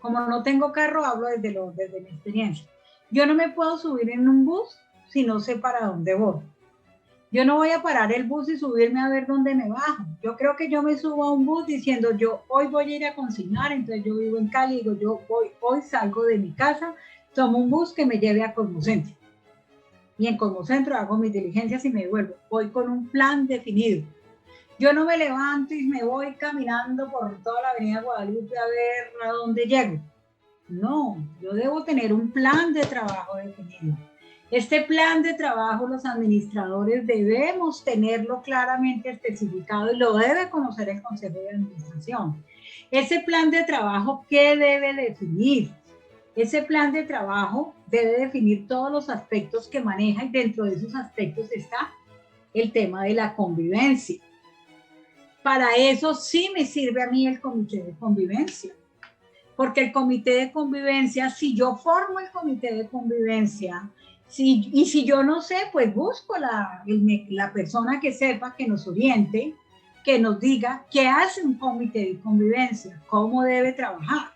Como no tengo carro, hablo desde mi experiencia. Yo no me puedo subir en un bus si no sé para dónde voy. Yo no voy a parar el bus y subirme a ver dónde me bajo. Yo creo que yo me subo a un bus diciendo, yo hoy voy a ir a consignar, entonces yo vivo en Cali, digo, yo hoy salgo de mi casa, tomo un bus que me lleve a Cosmocentro. Y en Cosmocentro hago mis diligencias y me vuelvo. Voy con un plan definido. Yo no me levanto y me voy caminando por toda la avenida Guadalupe a ver a dónde llego. No, yo debo tener un plan de trabajo definido. Este plan de trabajo los administradores debemos tenerlo claramente especificado y lo debe conocer el Consejo de Administración. Ese plan de trabajo, ¿qué debe definir? Ese plan de trabajo debe definir todos los aspectos que maneja y dentro de esos aspectos está el tema de la convivencia. Para eso sí me sirve a mí el comité de convivencia. Porque el comité de convivencia, si yo formo el comité de convivencia, y si yo no sé, pues busco la persona que sepa, que nos oriente, que nos diga qué hace un comité de convivencia, cómo debe trabajar.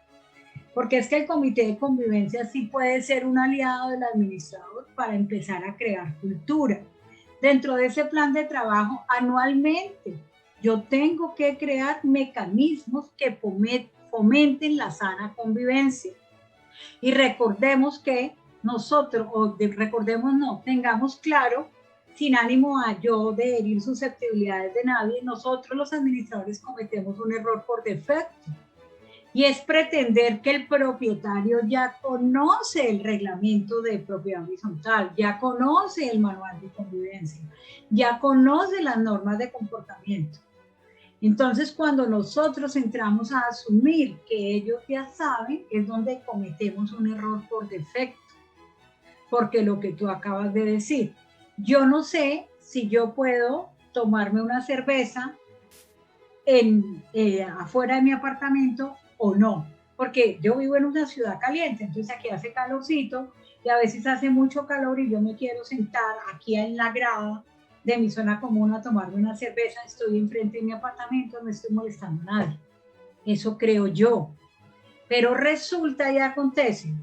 Porque es que el comité de convivencia sí puede ser un aliado del administrador para empezar a crear cultura. Dentro de ese plan de trabajo, anualmente, yo tengo que crear mecanismos que fomenten la sana convivencia. Y recordemos que nosotros, tengamos claro, sin ánimo a yo de herir susceptibilidades de nadie, nosotros los administradores cometemos un error por defecto. Y es pretender que el propietario ya conoce el reglamento de propiedad horizontal, ya conoce el manual de convivencia, ya conoce las normas de comportamiento. Entonces, cuando nosotros entramos a asumir que ellos ya saben, es donde cometemos un error por defecto. Porque lo que tú acabas de decir, yo no sé si yo puedo tomarme una cerveza afuera de mi apartamento o no. Porque yo vivo en una ciudad caliente, entonces aquí hace calorcito y a veces hace mucho calor y yo me quiero sentar aquí en la grada de mi zona común a tomarme una cerveza, estoy enfrente de mi apartamento, no estoy molestando a nadie. Eso creo yo. Pero resulta y acontece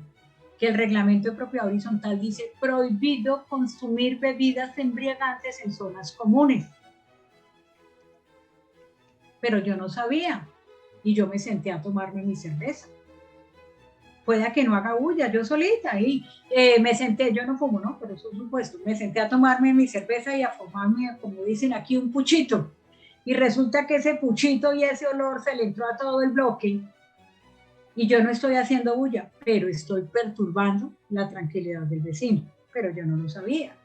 que el reglamento de propiedad horizontal dice prohibido consumir bebidas embriagantes en zonas comunes. pero yo no sabía. Y yo me senté a tomarme mi cerveza. Pueda que no haga bulla, yo solita, y me senté, yo no fumo, ¿no? Pero eso es supuesto, me senté a tomarme mi cerveza y a fumarme, como dicen aquí, un puchito. Y resulta que ese puchito y ese olor se le entró a todo el bloque, y yo no estoy haciendo bulla, pero estoy perturbando la tranquilidad del vecino, pero yo no lo sabía.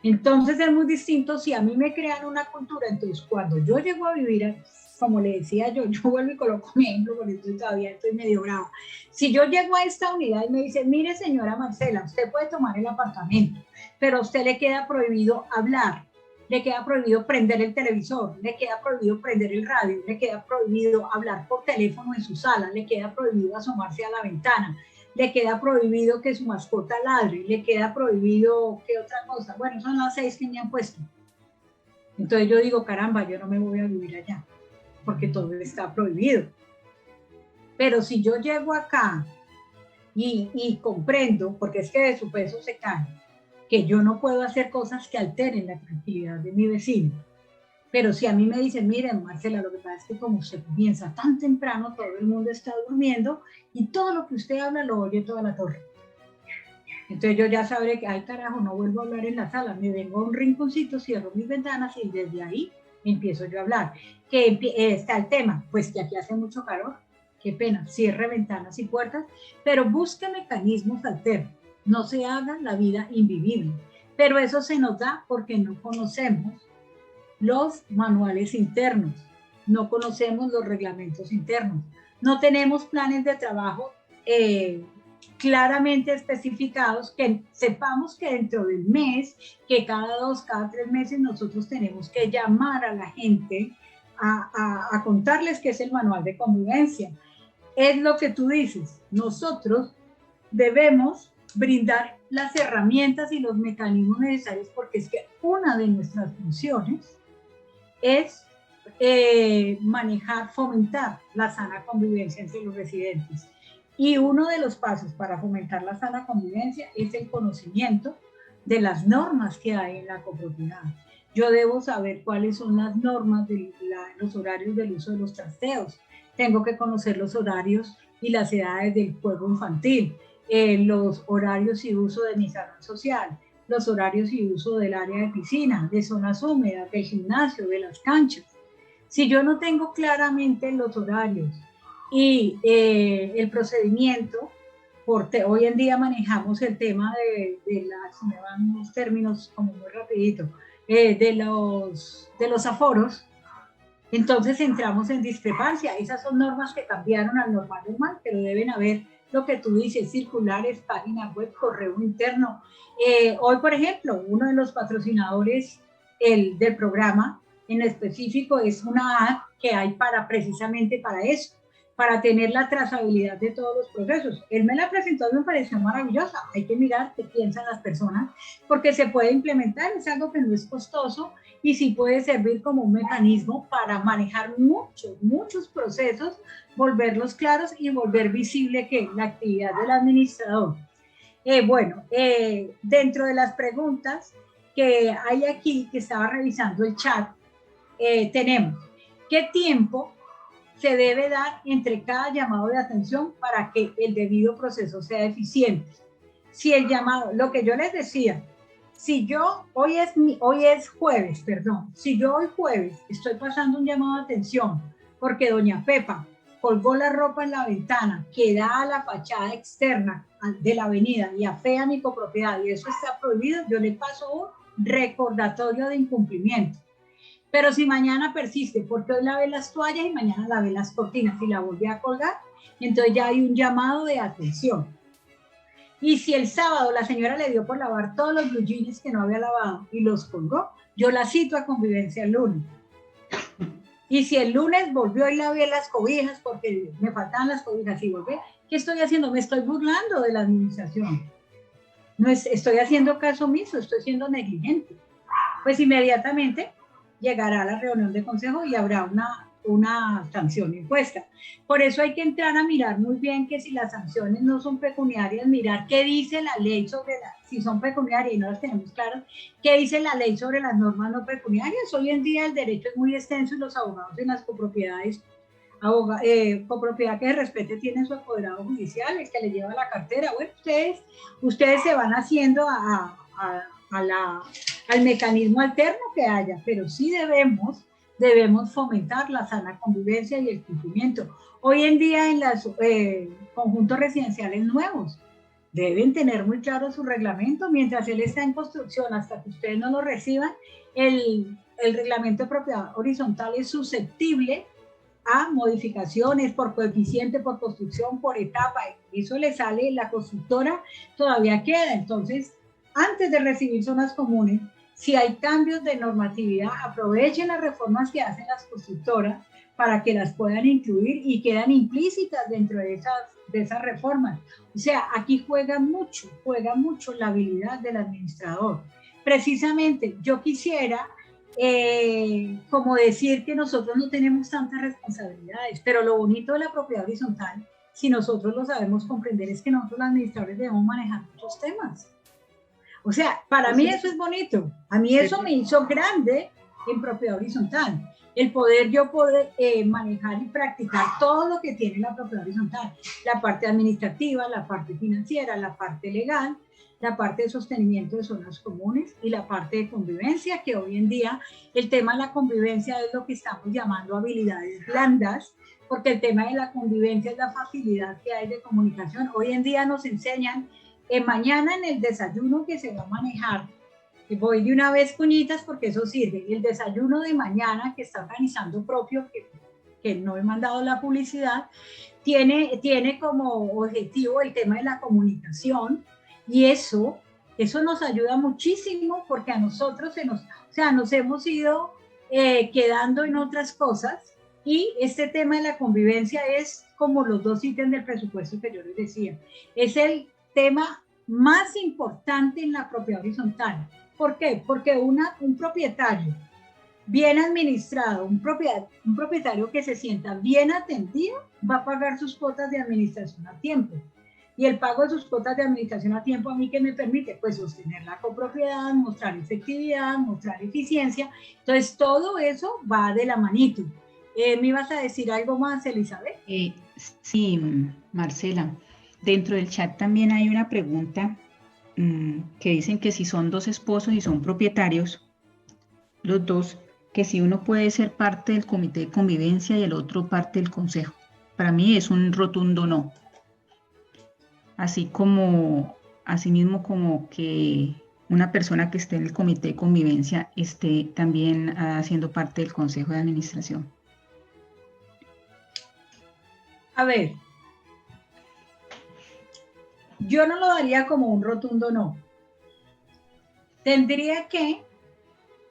Entonces es muy distinto si a mí me crean una cultura. Entonces cuando yo llego a vivir, como le decía yo vuelvo y coloco mi ejemplo porque todavía estoy medio brava. Si yo llego a esta unidad y me dice, mire señora Marcela, usted puede tomar el apartamento, pero a usted le queda prohibido hablar, le queda prohibido prender el televisor, le queda prohibido prender el radio, le queda prohibido hablar por teléfono en su sala, le queda prohibido asomarse a la ventana, le queda prohibido que su mascota ladre, le queda prohibido, ¿qué otra cosa? Bueno, son las 6 que me han puesto. Entonces yo digo, caramba, yo no me voy a vivir allá, porque todo está prohibido. Pero si yo llego acá y comprendo, porque es que de su peso se cae, que yo no puedo hacer cosas que alteren la tranquilidad de mi vecino. Pero si a mí me dicen, miren, Marcela, lo que pasa es que como usted comienza tan temprano, todo el mundo está durmiendo y todo lo que usted habla lo oye toda la torre. Entonces yo ya sabré que, ay carajo, no vuelvo a hablar en la sala, me vengo a un rinconcito, cierro mis ventanas y desde ahí empiezo yo a hablar. Que está el tema, pues que aquí hace mucho calor, qué pena, cierre ventanas y puertas, pero busque mecanismos alternos, no se haga la vida invivible. Pero eso se nos da porque no conocemos los manuales internos, no conocemos los reglamentos internos, no tenemos planes de trabajo claramente especificados, que sepamos que dentro del mes, que cada 2, cada 3 meses nosotros tenemos que llamar a la gente a contarles qué es el manual de convivencia. Es lo que tú dices, nosotros debemos brindar las herramientas y los mecanismos necesarios, porque es que una de nuestras funciones es manejar, fomentar la sana convivencia entre los residentes. Y uno de los pasos para fomentar la sana convivencia es el conocimiento de las normas que hay en la copropiedad. Yo debo saber cuáles son las normas de los horarios del uso de los trasteos. Tengo que conocer los horarios y las edades del juego infantil, los horarios y uso de mi salón social, los horarios y uso del área de piscina, de zonas húmedas, del gimnasio, de las canchas. Si yo no tengo claramente los horarios y el procedimiento, porque hoy en día manejamos el tema se me van unos términos como muy rapidito, de los aforos, entonces entramos en discrepancia. Esas son normas que cambiaron al normal, pero deben haber lo que tú dices, circulares, página web, correo interno. Hoy, por ejemplo, uno de los patrocinadores del programa en específico es una app que hay precisamente para eso, para tener la trazabilidad de todos los procesos. Él me la presentó y me pareció maravillosa. Hay que mirar qué piensan las personas, porque se puede implementar, es algo que no es costoso y sí puede servir como un mecanismo para manejar muchos procesos, volverlos claros y volver visible que la actividad del administrador. Dentro de las preguntas que hay aquí, que estaba revisando el chat, tenemos, ¿qué tiempo se debe dar entre cada llamado de atención para que el debido proceso sea eficiente? Si el llamado, lo que yo les decía, si yo, hoy es jueves, perdón, si yo hoy jueves estoy pasando un llamado de atención porque doña Pepa colgó la ropa en la ventana que da a la fachada externa de la avenida y afea mi copropiedad y eso está prohibido, yo le paso un recordatorio de incumplimiento. Pero si mañana persiste, porque hoy lavé las toallas y mañana lavé las cortinas y la volví a colgar, entonces ya hay un llamado de atención. Y si el sábado la señora le dio por lavar todos los blue jeans que no había lavado y los colgó, yo la cito a convivencia el lunes. Y si el lunes volvió y lavé las cobijas porque me faltaban las cobijas y volví, ¿qué estoy haciendo? Me estoy burlando de la administración. No estoy haciendo caso omiso, estoy siendo negligente. Pues inmediatamente llegará a la reunión de consejo y habrá una sanción impuesta. Por eso hay que entrar a mirar muy bien que si las sanciones no son pecuniarias, mirar qué dice la ley sobre si son pecuniarias y no las tenemos claras, qué dice la ley sobre las normas no pecuniarias. Hoy en día el derecho es muy extenso y los abogados en las copropiedades, copropiedad que de respete tiene su apoderado judicial, el que le lleva la cartera. Bueno, ustedes se van haciendo al mecanismo alterno que haya, pero sí debemos fomentar la sana convivencia y el cumplimiento. Hoy en día en los conjuntos residenciales nuevos deben tener muy claro su reglamento, mientras él está en construcción, hasta que ustedes no lo reciban, el reglamento de propiedad horizontal es susceptible a modificaciones por coeficiente, por construcción, por etapa. Eso le sale, la constructora todavía queda. Entonces, antes de recibir zonas comunes, si hay cambios de normatividad, aprovechen las reformas que hacen las constructoras para que las puedan incluir y quedan implícitas dentro de esas reformas. O sea, aquí juega mucho la habilidad del administrador. Precisamente, yo quisiera como decir que nosotros no tenemos tantas responsabilidades, pero lo bonito de la propiedad horizontal, si nosotros lo sabemos comprender, es que nosotros los administradores debemos manejar muchos temas. O sea, para mí eso es bonito. A mí eso me hizo grande en propiedad horizontal. El poder manejar y practicar todo lo que tiene la propiedad horizontal. La parte administrativa, la parte financiera, la parte legal, la parte de sostenimiento de zonas comunes y la parte de convivencia, que hoy en día el tema de la convivencia es lo que estamos llamando habilidades blandas, porque el tema de la convivencia es la facilidad que hay de comunicación. Hoy en día nos enseñan mañana en el desayuno que se va a manejar, voy de una vez cuñitas porque eso sirve, el desayuno de mañana que está organizando propio, que no he mandado la publicidad, tiene como objetivo el tema de la comunicación, y eso nos ayuda muchísimo porque a nosotros nos hemos ido quedando en otras cosas, y este tema de la convivencia es como los dos ítems del presupuesto que yo les decía, es el tema más importante en la propiedad horizontal. ¿Por qué? Porque un propietario bien administrado, un propietario que se sienta bien atendido, va a pagar sus cuotas de administración a tiempo. Y el pago de sus cuotas de administración a tiempo, ¿a mí qué me permite? Pues sostener la copropiedad, mostrar efectividad, mostrar eficiencia. Entonces, todo eso va de la manito. ¿Me ibas a decir algo más, Elizabeth? Sí, Marcela. Dentro del chat también hay una pregunta que dicen que si son dos esposos y son propietarios, los dos, que si uno puede ser parte del comité de convivencia y el otro parte del consejo. Para mí es un rotundo no. Asimismo como que una persona que esté en el comité de convivencia esté también haciendo parte del consejo de administración. A ver, yo no lo daría como un rotundo no. Tendría que,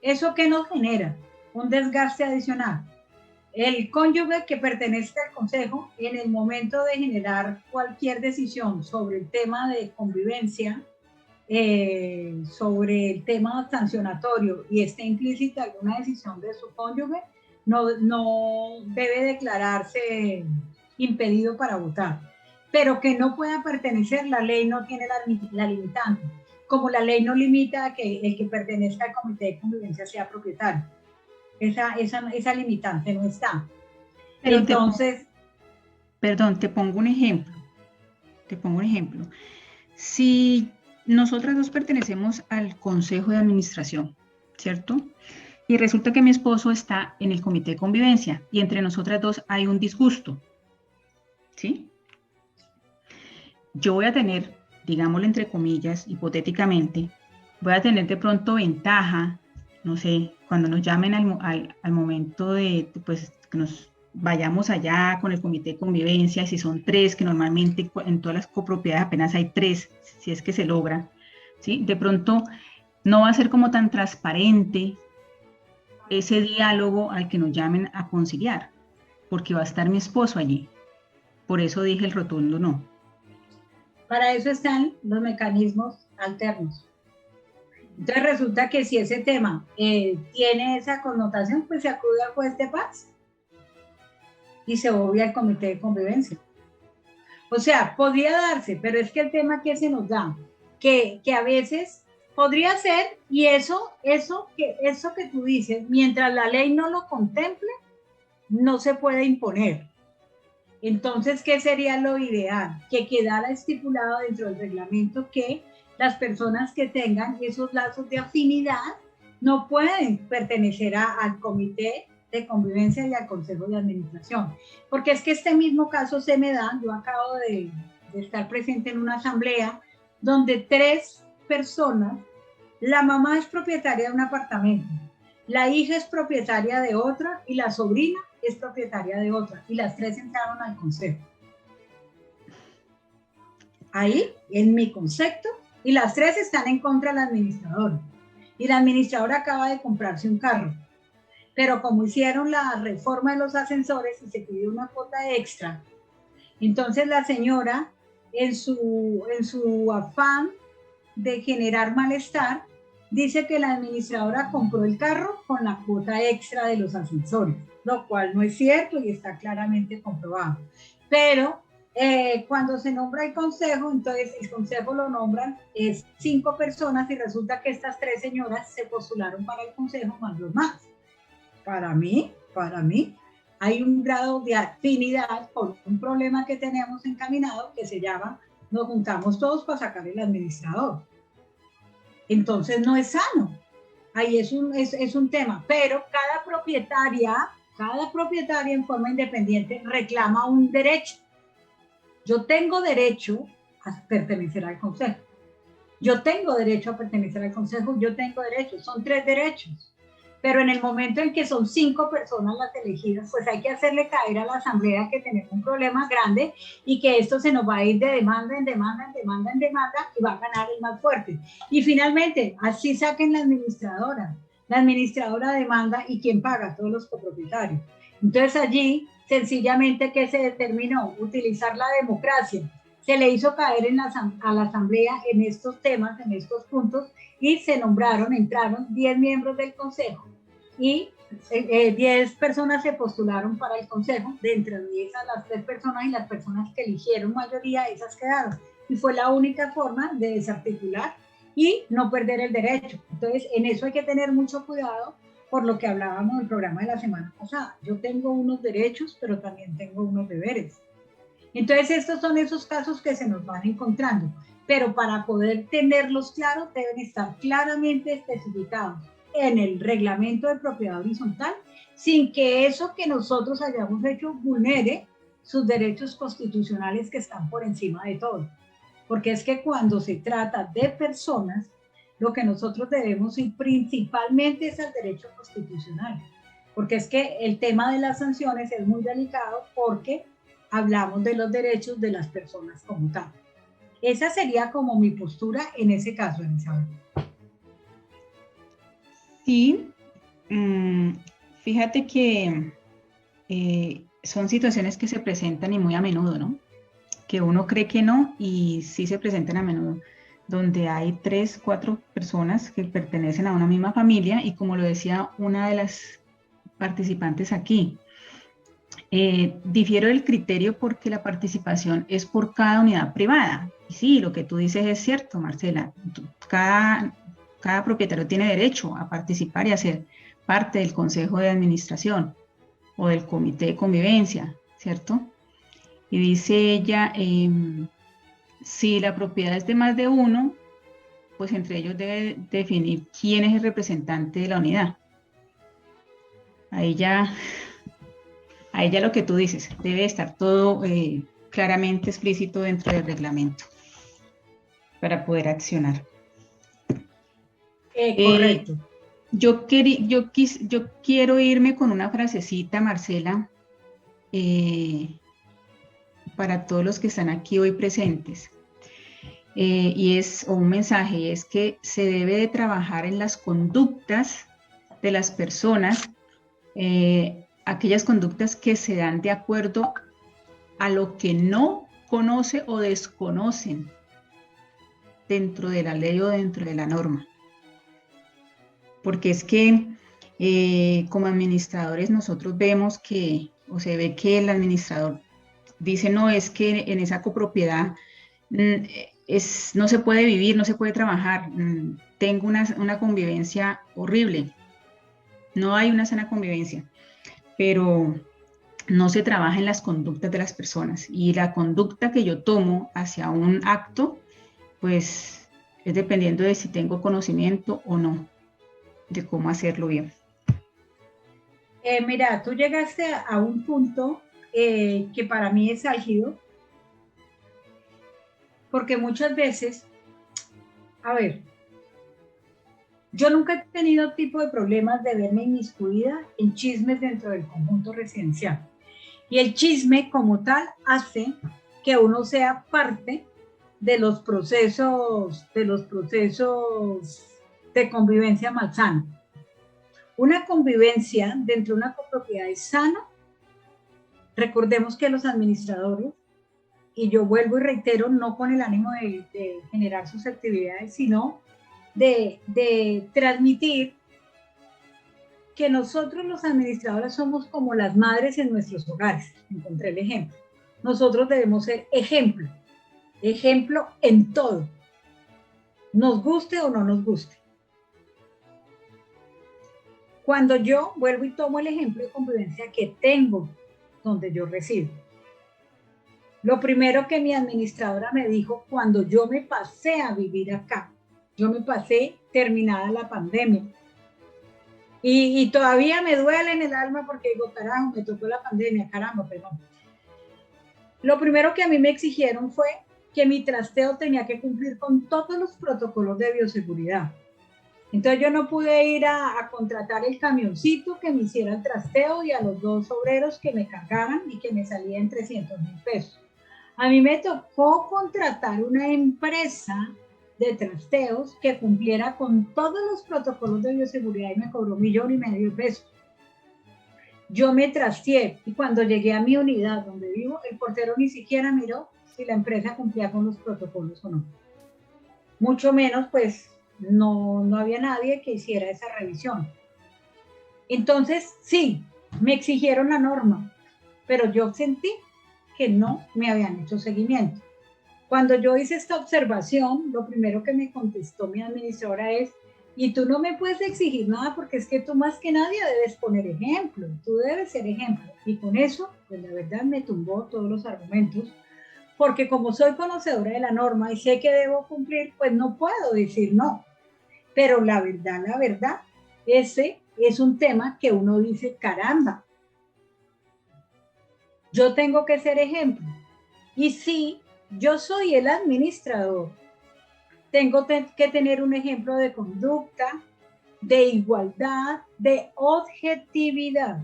¿eso qué nos genera? Un desgaste adicional. El cónyuge que pertenece al consejo, en el momento de generar cualquier decisión sobre el tema de convivencia, sobre el tema sancionatorio, y esté implícita alguna decisión de su cónyuge, no debe declararse impedido para votar. Pero que no pueda pertenecer, la ley no tiene la limitante. Como la ley no limita a que el que pertenezca al comité de convivencia sea propietario. Esa limitante no está. Pero entonces... Te pongo un ejemplo. Si nosotras dos pertenecemos al consejo de administración, ¿cierto? Y resulta que mi esposo está en el comité de convivencia y entre nosotras dos hay un disgusto, ¿sí? Yo voy a tener, digámoslo entre comillas, hipotéticamente, voy a tener de pronto ventaja, no sé, cuando nos llamen al momento de, pues, que nos vayamos allá con el comité de convivencia, si son 3, que normalmente en todas las copropiedades apenas hay 3, si es que se logra, ¿sí? De pronto no va a ser como tan transparente ese diálogo al que nos llamen a conciliar, porque va a estar mi esposo allí. Por eso dije el rotundo no. Para eso están los mecanismos alternos. Entonces resulta que si ese tema tiene esa connotación, pues se acude al juez de paz. y se obvia el comité de convivencia. O sea, podría darse, pero es que el tema que se nos da, que a veces podría ser, y eso que tú dices, mientras la ley no lo contemple, no se puede imponer. Entonces, ¿qué sería lo ideal? Que quedara estipulado dentro del reglamento que las personas que tengan esos lazos de afinidad no pueden pertenecer al comité de convivencia y al consejo de administración. Porque es que este mismo caso se me da, yo acabo de estar presente en una asamblea donde 3 personas, la mamá es propietaria de un apartamento, la hija es propietaria de otra y la sobrina es propietaria de otra, y las 3 entraron al consejo. Ahí, en mi concepto, y las 3 están en contra del administrador. Y la administradora acaba de comprarse un carro. Pero como hicieron la reforma de los ascensores y se pidió una cuota extra, entonces la señora, en su afán de generar malestar, dice que la administradora compró el carro con la cuota extra de los ascensores, lo cual no es cierto y está claramente comprobado. Pero cuando se nombra el consejo, entonces el consejo lo nombran 5 personas y resulta que estas 3 señoras se postularon para el consejo más los más. Para mí, hay un grado de afinidad por un problema que tenemos encaminado que se llama nos juntamos todos para sacar el administrador. Entonces no es sano. Ahí es un tema, pero cada propietaria en forma independiente reclama un derecho. Yo tengo derecho a pertenecer al consejo. Yo tengo derecho a pertenecer al consejo, yo tengo derechos, son 3 derechos. Pero en el momento en que son 5 personas las elegidas, pues hay que hacerle caer a la asamblea que tenemos un problema grande y que esto se nos va a ir de demanda en demanda, en demanda, en demanda y va a ganar el más fuerte. Y finalmente, así saquen la administradora demanda y ¿quién paga? Todos los copropietarios. Entonces allí, sencillamente, ¿qué se determinó? Utilizar la democracia. Se le hizo caer a la asamblea en estos temas, en estos puntos, y se entraron 10 miembros del consejo y 10 personas se postularon para el consejo. De entre esas, las 3 personas y las personas que eligieron mayoría, esas quedaron. Y fue la única forma de desarticular y no perder el derecho. Entonces, en eso hay que tener mucho cuidado por lo que hablábamos del programa de la semana pasada. Yo tengo unos derechos, pero también tengo unos deberes. Entonces, estos son esos casos que se nos van encontrando, pero para poder tenerlos claros, deben estar claramente especificados en el reglamento de propiedad horizontal, sin que eso que nosotros hayamos hecho vulnere sus derechos constitucionales que están por encima de todo. Porque es que cuando se trata de personas, lo que nosotros debemos ir principalmente es al derecho constitucional. Porque es que el tema de las sanciones es muy delicado porque hablamos de los derechos de las personas como tal. Esa sería como mi postura en ese caso, Elizabeth. Sí, fíjate que son situaciones que se presentan y muy a menudo, ¿no? Que uno cree que no y sí se presentan a menudo, donde hay 3, 4 personas que pertenecen a una misma familia y como lo decía una de las participantes aquí, difiero del criterio porque la participación es por cada unidad privada. Y sí, lo que tú dices es cierto, Marcela. Cada propietario tiene derecho a participar y a ser parte del consejo de administración o del comité de convivencia, ¿cierto? Y dice ella, si la propiedad es de más de uno, pues entre ellos debe definir quién es el representante de la unidad. Ahí ya lo que tú dices, debe estar todo claramente explícito dentro del reglamento para poder accionar. Correcto. Yo quiero irme con una frasecita, Marcela, para todos los que están aquí hoy presentes. O un mensaje, es que se debe de trabajar en las conductas de las personas, aquellas conductas que se dan de acuerdo a lo que no conoce o desconocen dentro de la ley o dentro de la norma. Porque es que como administradores nosotros vemos que o se ve que el administrador dice, no, es que en esa copropiedad no se puede vivir, no se puede trabajar, tengo una convivencia horrible, no hay una sana convivencia, pero no se trabaja en las conductas de las personas y la conducta que yo tomo hacia un acto, pues es dependiendo de si tengo conocimiento o no de cómo hacerlo bien. Mira, tú llegaste a un punto que para mí es álgido, porque muchas veces, a ver, yo nunca he tenido tipo de problemas de verme inmiscuida en chismes dentro del conjunto residencial. Y el chisme como tal hace que uno sea parte de los procesos de convivencia malsana. Una convivencia dentro de una copropiedad es sana. Recordemos que los administradores, y yo vuelvo y reitero, no con el ánimo de generar susceptibilidades, sino de transmitir que nosotros los administradores somos como las madres en nuestros hogares. Encontré el ejemplo. Nosotros debemos ser ejemplo, ejemplo en todo, nos guste o no nos guste. Cuando yo vuelvo y tomo el ejemplo de convivencia que tengo donde yo resido, lo primero que mi administradora me dijo cuando yo me pasé a vivir acá, yo me pasé terminada la pandemia, y todavía me duele en el alma porque digo, carajo, me tocó la pandemia, caramba, perdón. Lo primero que a mí me exigieron fue que mi trasteo tenía que cumplir con todos los protocolos de bioseguridad. Entonces yo no pude ir a contratar el camioncito que me hiciera el trasteo y a los 2 obreros que me cargaran y que me salía en 300,000 pesos. A mí me tocó contratar una empresa de trasteos que cumpliera con todos los protocolos de bioseguridad y me cobró 1,5 millones de pesos. Yo me trasteé y cuando llegué a mi unidad donde vivo, el portero ni siquiera miró si la empresa cumplía con los protocolos o no. Mucho menos, pues, no había nadie que hiciera esa revisión. Entonces, sí, me exigieron la norma, pero yo sentí que no me habían hecho seguimiento. Cuando yo hice esta observación, lo primero que me contestó mi administradora es, y tú no me puedes exigir nada porque es que tú más que nadie debes poner ejemplo, tú debes ser ejemplo. Y con eso, pues la verdad me tumbó todos los argumentos, porque como soy conocedora de la norma y sé que debo cumplir, pues no puedo decir no. Pero la verdad, ese es un tema que uno dice, caramba, yo tengo que ser ejemplo. Y sí, yo soy el administrador, tengo que tener un ejemplo de conducta, de igualdad, de objetividad.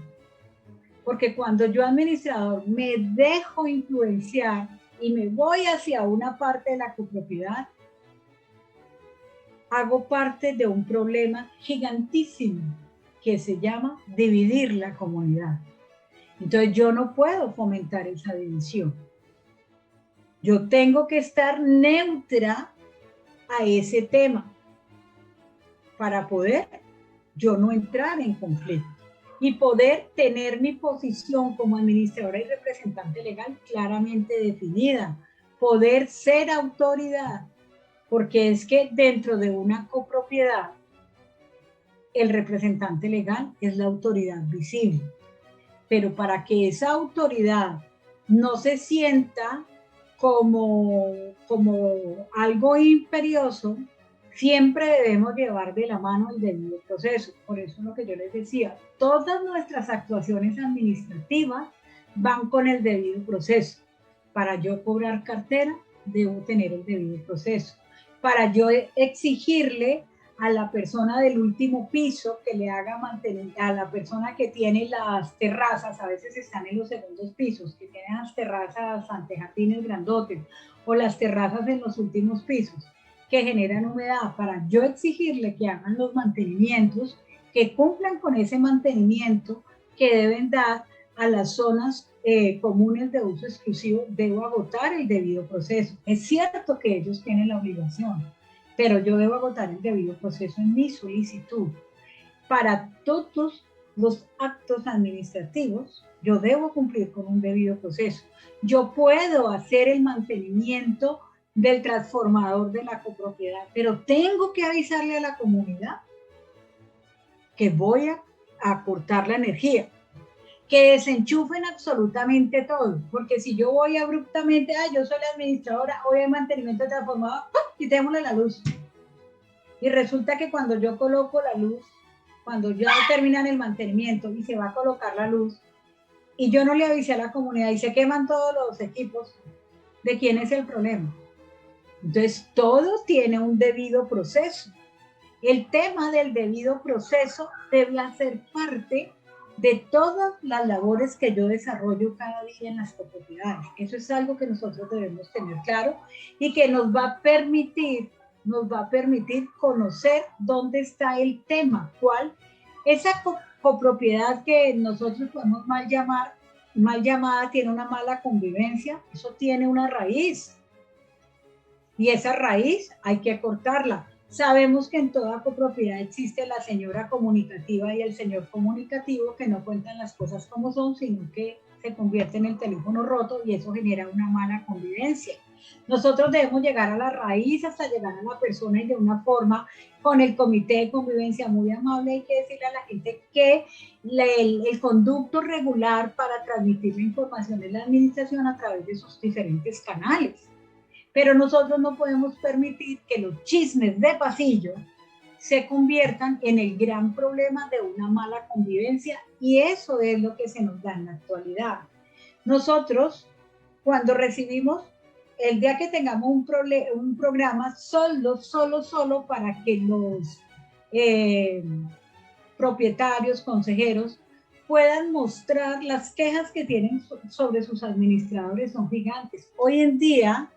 Porque cuando yo administrador me dejo influenciar y me voy hacia una parte de la copropiedad, hago parte de un problema gigantísimo que se llama dividir la comunidad. Entonces yo no puedo fomentar esa división. Yo tengo que estar neutra a ese tema para poder yo no entrar en conflicto y poder tener mi posición como administradora y representante legal claramente definida, poder ser autoridad, porque es que dentro de una copropiedad el representante legal es la autoridad visible, pero para que esa autoridad no se sienta como algo imperioso, siempre debemos llevar de la mano el debido proceso. Por eso es lo que yo les decía, todas nuestras actuaciones administrativas van con el debido proceso. Para yo cobrar cartera, debo tener el debido proceso. Para yo exigirle a la persona del último piso que le haga mantenimiento, a la persona que tiene las terrazas, a veces están en los segundos pisos, que tienen las terrazas ante jardines grandotes, o las terrazas en los últimos pisos, que generan humedad, para yo exigirle que hagan los mantenimientos, que cumplan con ese mantenimiento que deben dar a las zonas comunes de uso exclusivo, debo agotar el debido proceso. Es cierto que ellos tienen la obligación, pero yo debo agotar el debido proceso en mi solicitud. Para todos los actos administrativos, yo debo cumplir con un debido proceso. Yo puedo hacer el mantenimiento del transformador de la copropiedad, pero tengo que avisarle a la comunidad que voy a cortar la energía, que desenchufen absolutamente todo, porque si yo voy abruptamente, yo soy la administradora, hoy hay mantenimiento de transformador, quitémosle la luz. Y resulta que cuando yo coloco la luz, cuando ya terminan el mantenimiento y se va a colocar la luz, y yo no le avisé a la comunidad y se queman todos los equipos, ¿de quién es el problema? Entonces, todo tiene un debido proceso. El tema del debido proceso debe hacer parte de todas las labores que yo desarrollo cada día en las copropiedades. Eso es algo que nosotros debemos tener claro y que nos va a permitir conocer dónde está el tema, cuál esa copropiedad que nosotros podemos mal llamada, tiene una mala convivencia, eso tiene una raíz. Y esa raíz hay que cortarla. Sabemos que en toda copropiedad existe la señora comunicativa y el señor comunicativo que no cuentan las cosas como son, sino que se convierte en el teléfono roto y eso genera una mala convivencia. Nosotros debemos llegar a la raíz hasta llegar a la persona y de una forma con el comité de convivencia muy amable hay que decirle a la gente que el conducto regular para transmitir la información de la administración a través de sus diferentes canales. Pero nosotros no podemos permitir que los chismes de pasillo se conviertan en el gran problema de una mala convivencia y eso es lo que se nos da en la actualidad. Nosotros, cuando recibimos, el día que tengamos un programa solo para que los propietarios, consejeros, puedan mostrar las quejas que tienen sobre sus administradores son gigantes. Hoy en día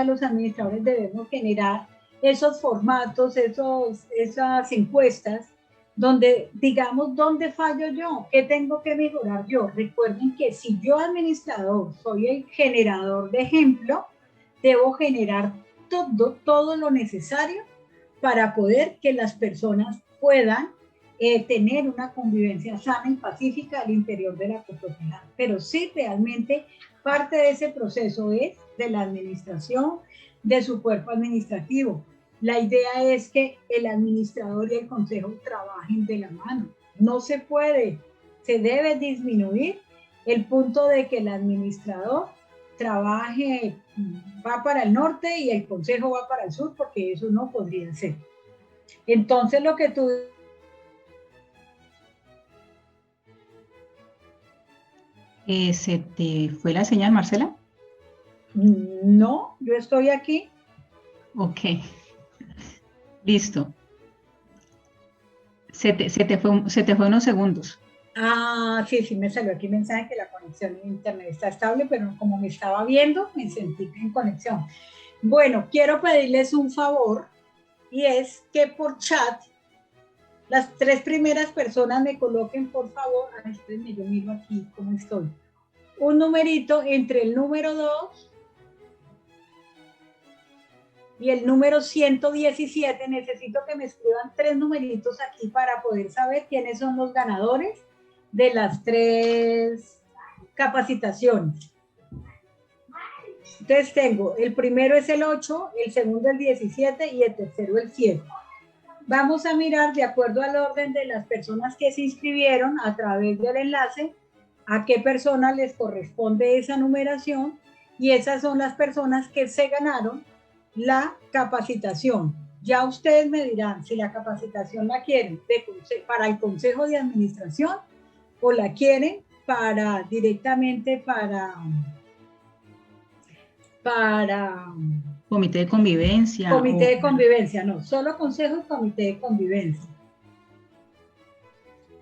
los administradores debemos generar esos formatos, esas encuestas, donde digamos dónde fallo yo, qué tengo que mejorar yo. Recuerden que si yo administrador soy el generador de ejemplo, debo generar todo lo necesario para poder que las personas puedan tener una convivencia sana y pacífica al interior de la copropiedad. Pero sí, realmente parte de ese proceso es de la administración, de su cuerpo administrativo. La idea es que el administrador y el consejo trabajen de la mano. No se puede, se debe disminuir el punto de que el administrador trabaje, va para el norte y el consejo va para el sur, porque eso no podría ser. Entonces lo que tú... ¿Se te fue la señal, Marcela? No, yo estoy aquí. Ok. Listo. Se te fue unos segundos. Sí, me salió aquí mensaje que la conexión en internet está estable, pero como me estaba viendo, me sentí en conexión. Bueno, quiero pedirles un favor y es que por chat las 3 primeras personas me coloquen, por favor, espérenme, yo miro aquí cómo estoy, un numerito entre el número 2 y el número 117. Necesito que me escriban 3 numeritos aquí para poder saber quiénes son los ganadores de las 3 capacitaciones. Entonces tengo, el primero es el 8, el segundo el 17 y el tercero el 7. Vamos a mirar de acuerdo al orden de las personas que se inscribieron a través del enlace, a qué personas les corresponde esa numeración, y esas son las personas que se ganaron la capacitación. Ya ustedes me dirán si la capacitación la quieren para el Consejo de Administración o la quieren directamente para Comité de convivencia. Comité de convivencia, no, solo consejo y comité de convivencia.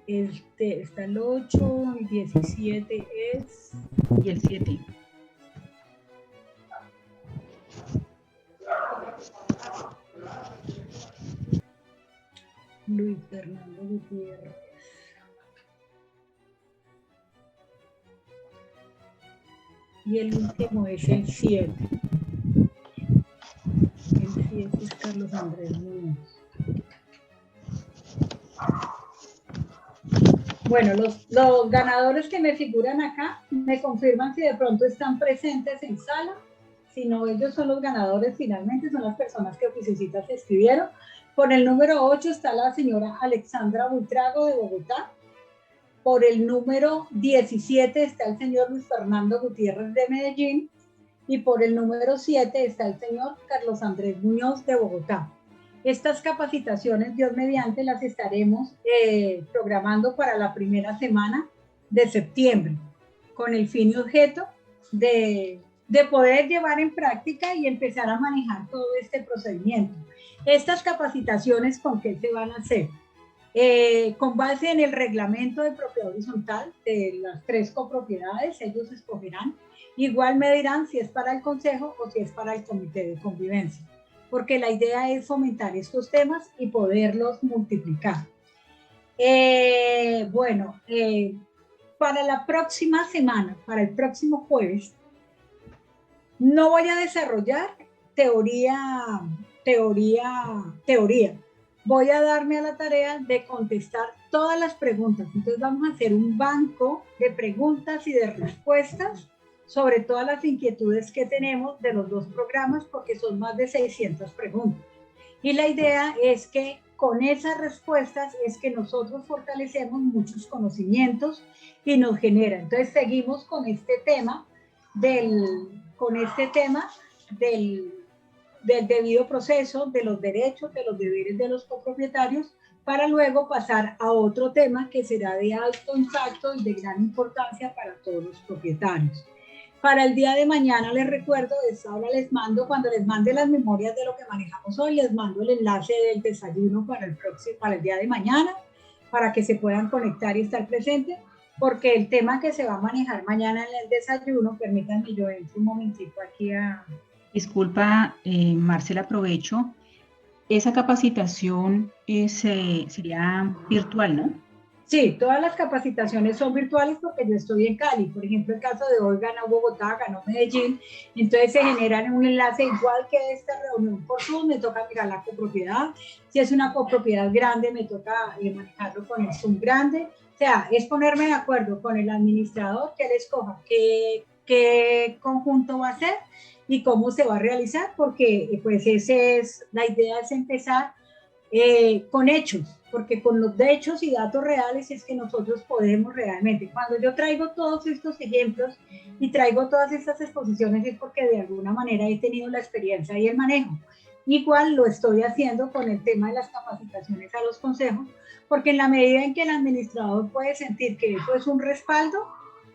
Está el 8, el 17 es... Y el 7. Luis Fernando Gutiérrez. Y el último es el 7. El 7 es Carlos Andrés Muñoz. Bueno, los ganadores que me figuran acá me confirman si de pronto están presentes en sala. Si no, ellos son los ganadores finalmente, son las personas que oficiositas escribieron. Por el número 8 está la señora Alexandra Buitrago de Bogotá. Por el número 17 está el señor Luis Fernando Gutiérrez de Medellín. Y por el número 7 está el señor Carlos Andrés Muñoz de Bogotá. Estas capacitaciones, Dios mediante, las estaremos programando para la primera semana de septiembre, con el fin y objeto de poder llevar en práctica y empezar a manejar todo este procedimiento. Estas capacitaciones, ¿con qué se van a hacer? Con base en el reglamento de propiedad horizontal de las 3 copropiedades, ellos escogerán. Igual me dirán si es para el consejo o si es para el comité de convivencia, porque la idea es fomentar estos temas y poderlos multiplicar. Para la próxima semana, para el próximo jueves, no voy a desarrollar teoría. Voy a darme a la tarea de contestar todas las preguntas. Entonces vamos a hacer un banco de preguntas y de respuestas sobre todas las inquietudes que tenemos de los 2 programas, porque son más de 600 preguntas. Y la idea es que con esas respuestas es que nosotros fortalecemos muchos conocimientos y nos genera. Entonces seguimos con este tema del debido proceso, de los derechos, de los deberes de los copropietarios, para luego pasar a otro tema que será de alto impacto y de gran importancia para todos los propietarios. Para el día de mañana les recuerdo, ahora les mando, cuando les mande las memorias de lo que manejamos hoy, les mando el enlace del desayuno para el día de mañana, para que se puedan conectar y estar presentes, porque el tema que se va a manejar mañana en el desayuno, permítanme, yo entro un momentito aquí a... Disculpa, Marcela, aprovecho. Esa capacitación sería virtual, ¿no? Sí, todas las capacitaciones son virtuales porque yo estoy en Cali. Por ejemplo, el caso de hoy ganó Bogotá, ganó Medellín. Entonces se generan un enlace igual que esta reunión por Zoom. Me toca mirar la copropiedad. Si es una copropiedad grande, me toca manejarlo con el Zoom grande. O sea, es ponerme de acuerdo con el administrador que él escoja qué conjunto va a ser y cómo se va a realizar, porque pues la idea es empezar con hechos, porque con los hechos y datos reales es que nosotros podemos realmente, cuando yo traigo todos estos ejemplos y traigo todas estas exposiciones es porque de alguna manera he tenido la experiencia y el manejo. Igual lo estoy haciendo con el tema de las capacitaciones a los consejos, porque en la medida en que el administrador puede sentir que eso es un respaldo,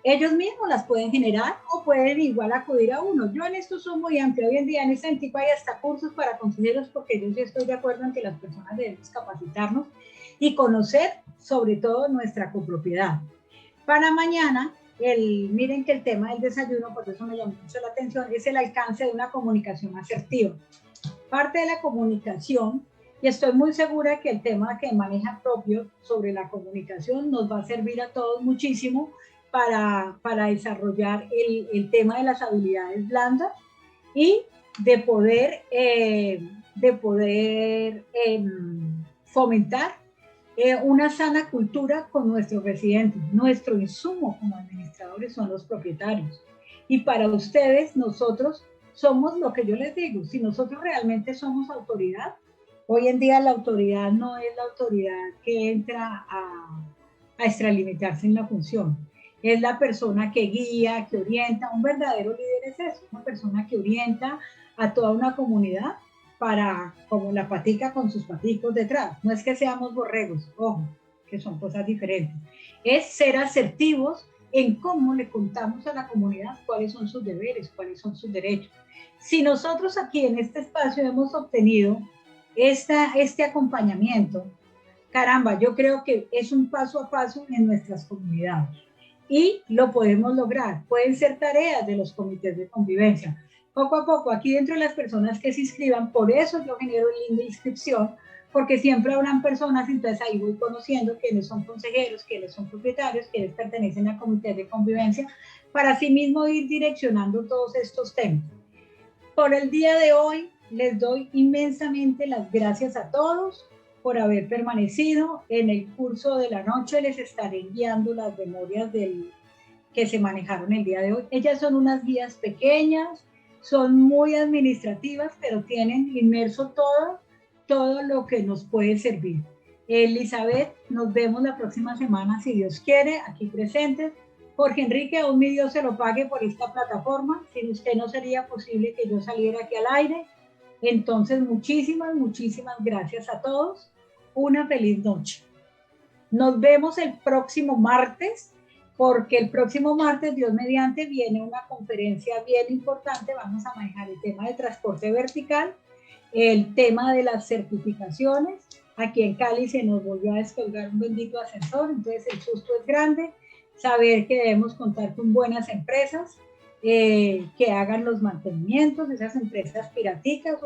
ellos mismos las pueden generar o pueden igual acudir a uno. Yo en esto soy muy amplia. Hoy en día en este Antigua hay hasta cursos para consejeros, porque yo sí estoy de acuerdo en que las personas debemos capacitarnos y conocer sobre todo nuestra copropiedad. Para mañana, miren que el tema del desayuno, por eso me llamó mucho la atención, es el alcance de una comunicación asertiva. Parte de la comunicación, y estoy muy segura que el tema que maneja propio sobre la comunicación nos va a servir a todos muchísimo para desarrollar el tema de las habilidades blandas y de poder fomentar una sana cultura con nuestros residentes. Nuestro insumo como administradores son los propietarios. Y para ustedes, nosotros somos lo que yo les digo. Si nosotros realmente somos autoridad, hoy en día la autoridad no es la autoridad que entra a extralimitarse en la función. Es la persona que guía, que orienta. Un verdadero líder es eso, una persona que orienta a toda una comunidad como la patica con sus paticos detrás. No es que seamos borregos, ojo, que son cosas diferentes. Es ser asertivos en cómo le contamos a la comunidad cuáles son sus deberes, cuáles son sus derechos. Si nosotros aquí en este espacio hemos obtenido este acompañamiento, caramba, yo creo que es un paso a paso en nuestras comunidades. Y lo podemos lograr. Pueden ser tareas de los comités de convivencia. Poco a poco, aquí dentro de las personas que se inscriban, por eso yo genero el link de inscripción, porque siempre habrán personas, entonces ahí voy conociendo quiénes son consejeros, quiénes son propietarios, quiénes pertenecen a comités de convivencia, para así mismo ir direccionando todos estos temas. Por el día de hoy, les doy inmensamente las gracias a todos por haber permanecido. En el curso de la noche les estaré enviando las memorias que se manejaron el día de hoy. Ellas son unas guías pequeñas, son muy administrativas, pero tienen inmerso todo lo que nos puede servir. Elizabeth, nos vemos la próxima semana, si Dios quiere, aquí presentes. Jorge Enrique, aún mi Dios se lo pague por esta plataforma. Sin usted no sería posible que yo saliera aquí al aire. Entonces, muchísimas gracias a todos. Una feliz noche. Nos vemos el próximo martes, porque el próximo martes, Dios mediante, viene una conferencia bien importante. Vamos a manejar el tema de transporte vertical, el tema de las certificaciones. Aquí en Cali se nos volvió a descolgar un bendito ascensor, entonces el susto es grande. Saber que debemos contar con buenas empresas que hagan los mantenimientos, esas empresas piraticas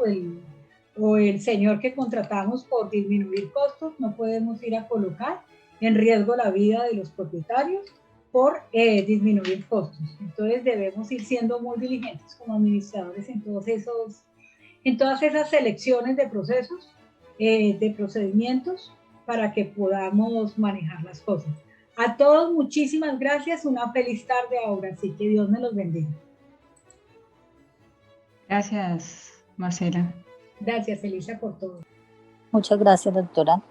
o el señor que contratamos por disminuir costos. No podemos ir a colocar en riesgo la vida de los propietarios por disminuir costos. Entonces debemos ir siendo muy diligentes como administradores en todas esas selecciones de procesos, de procedimientos, para que podamos manejar las cosas. A todos muchísimas gracias, una feliz tarde ahora, así que Dios me los bendiga. Gracias, Marcela. Gracias, Elisa, por todo. Muchas gracias, doctora.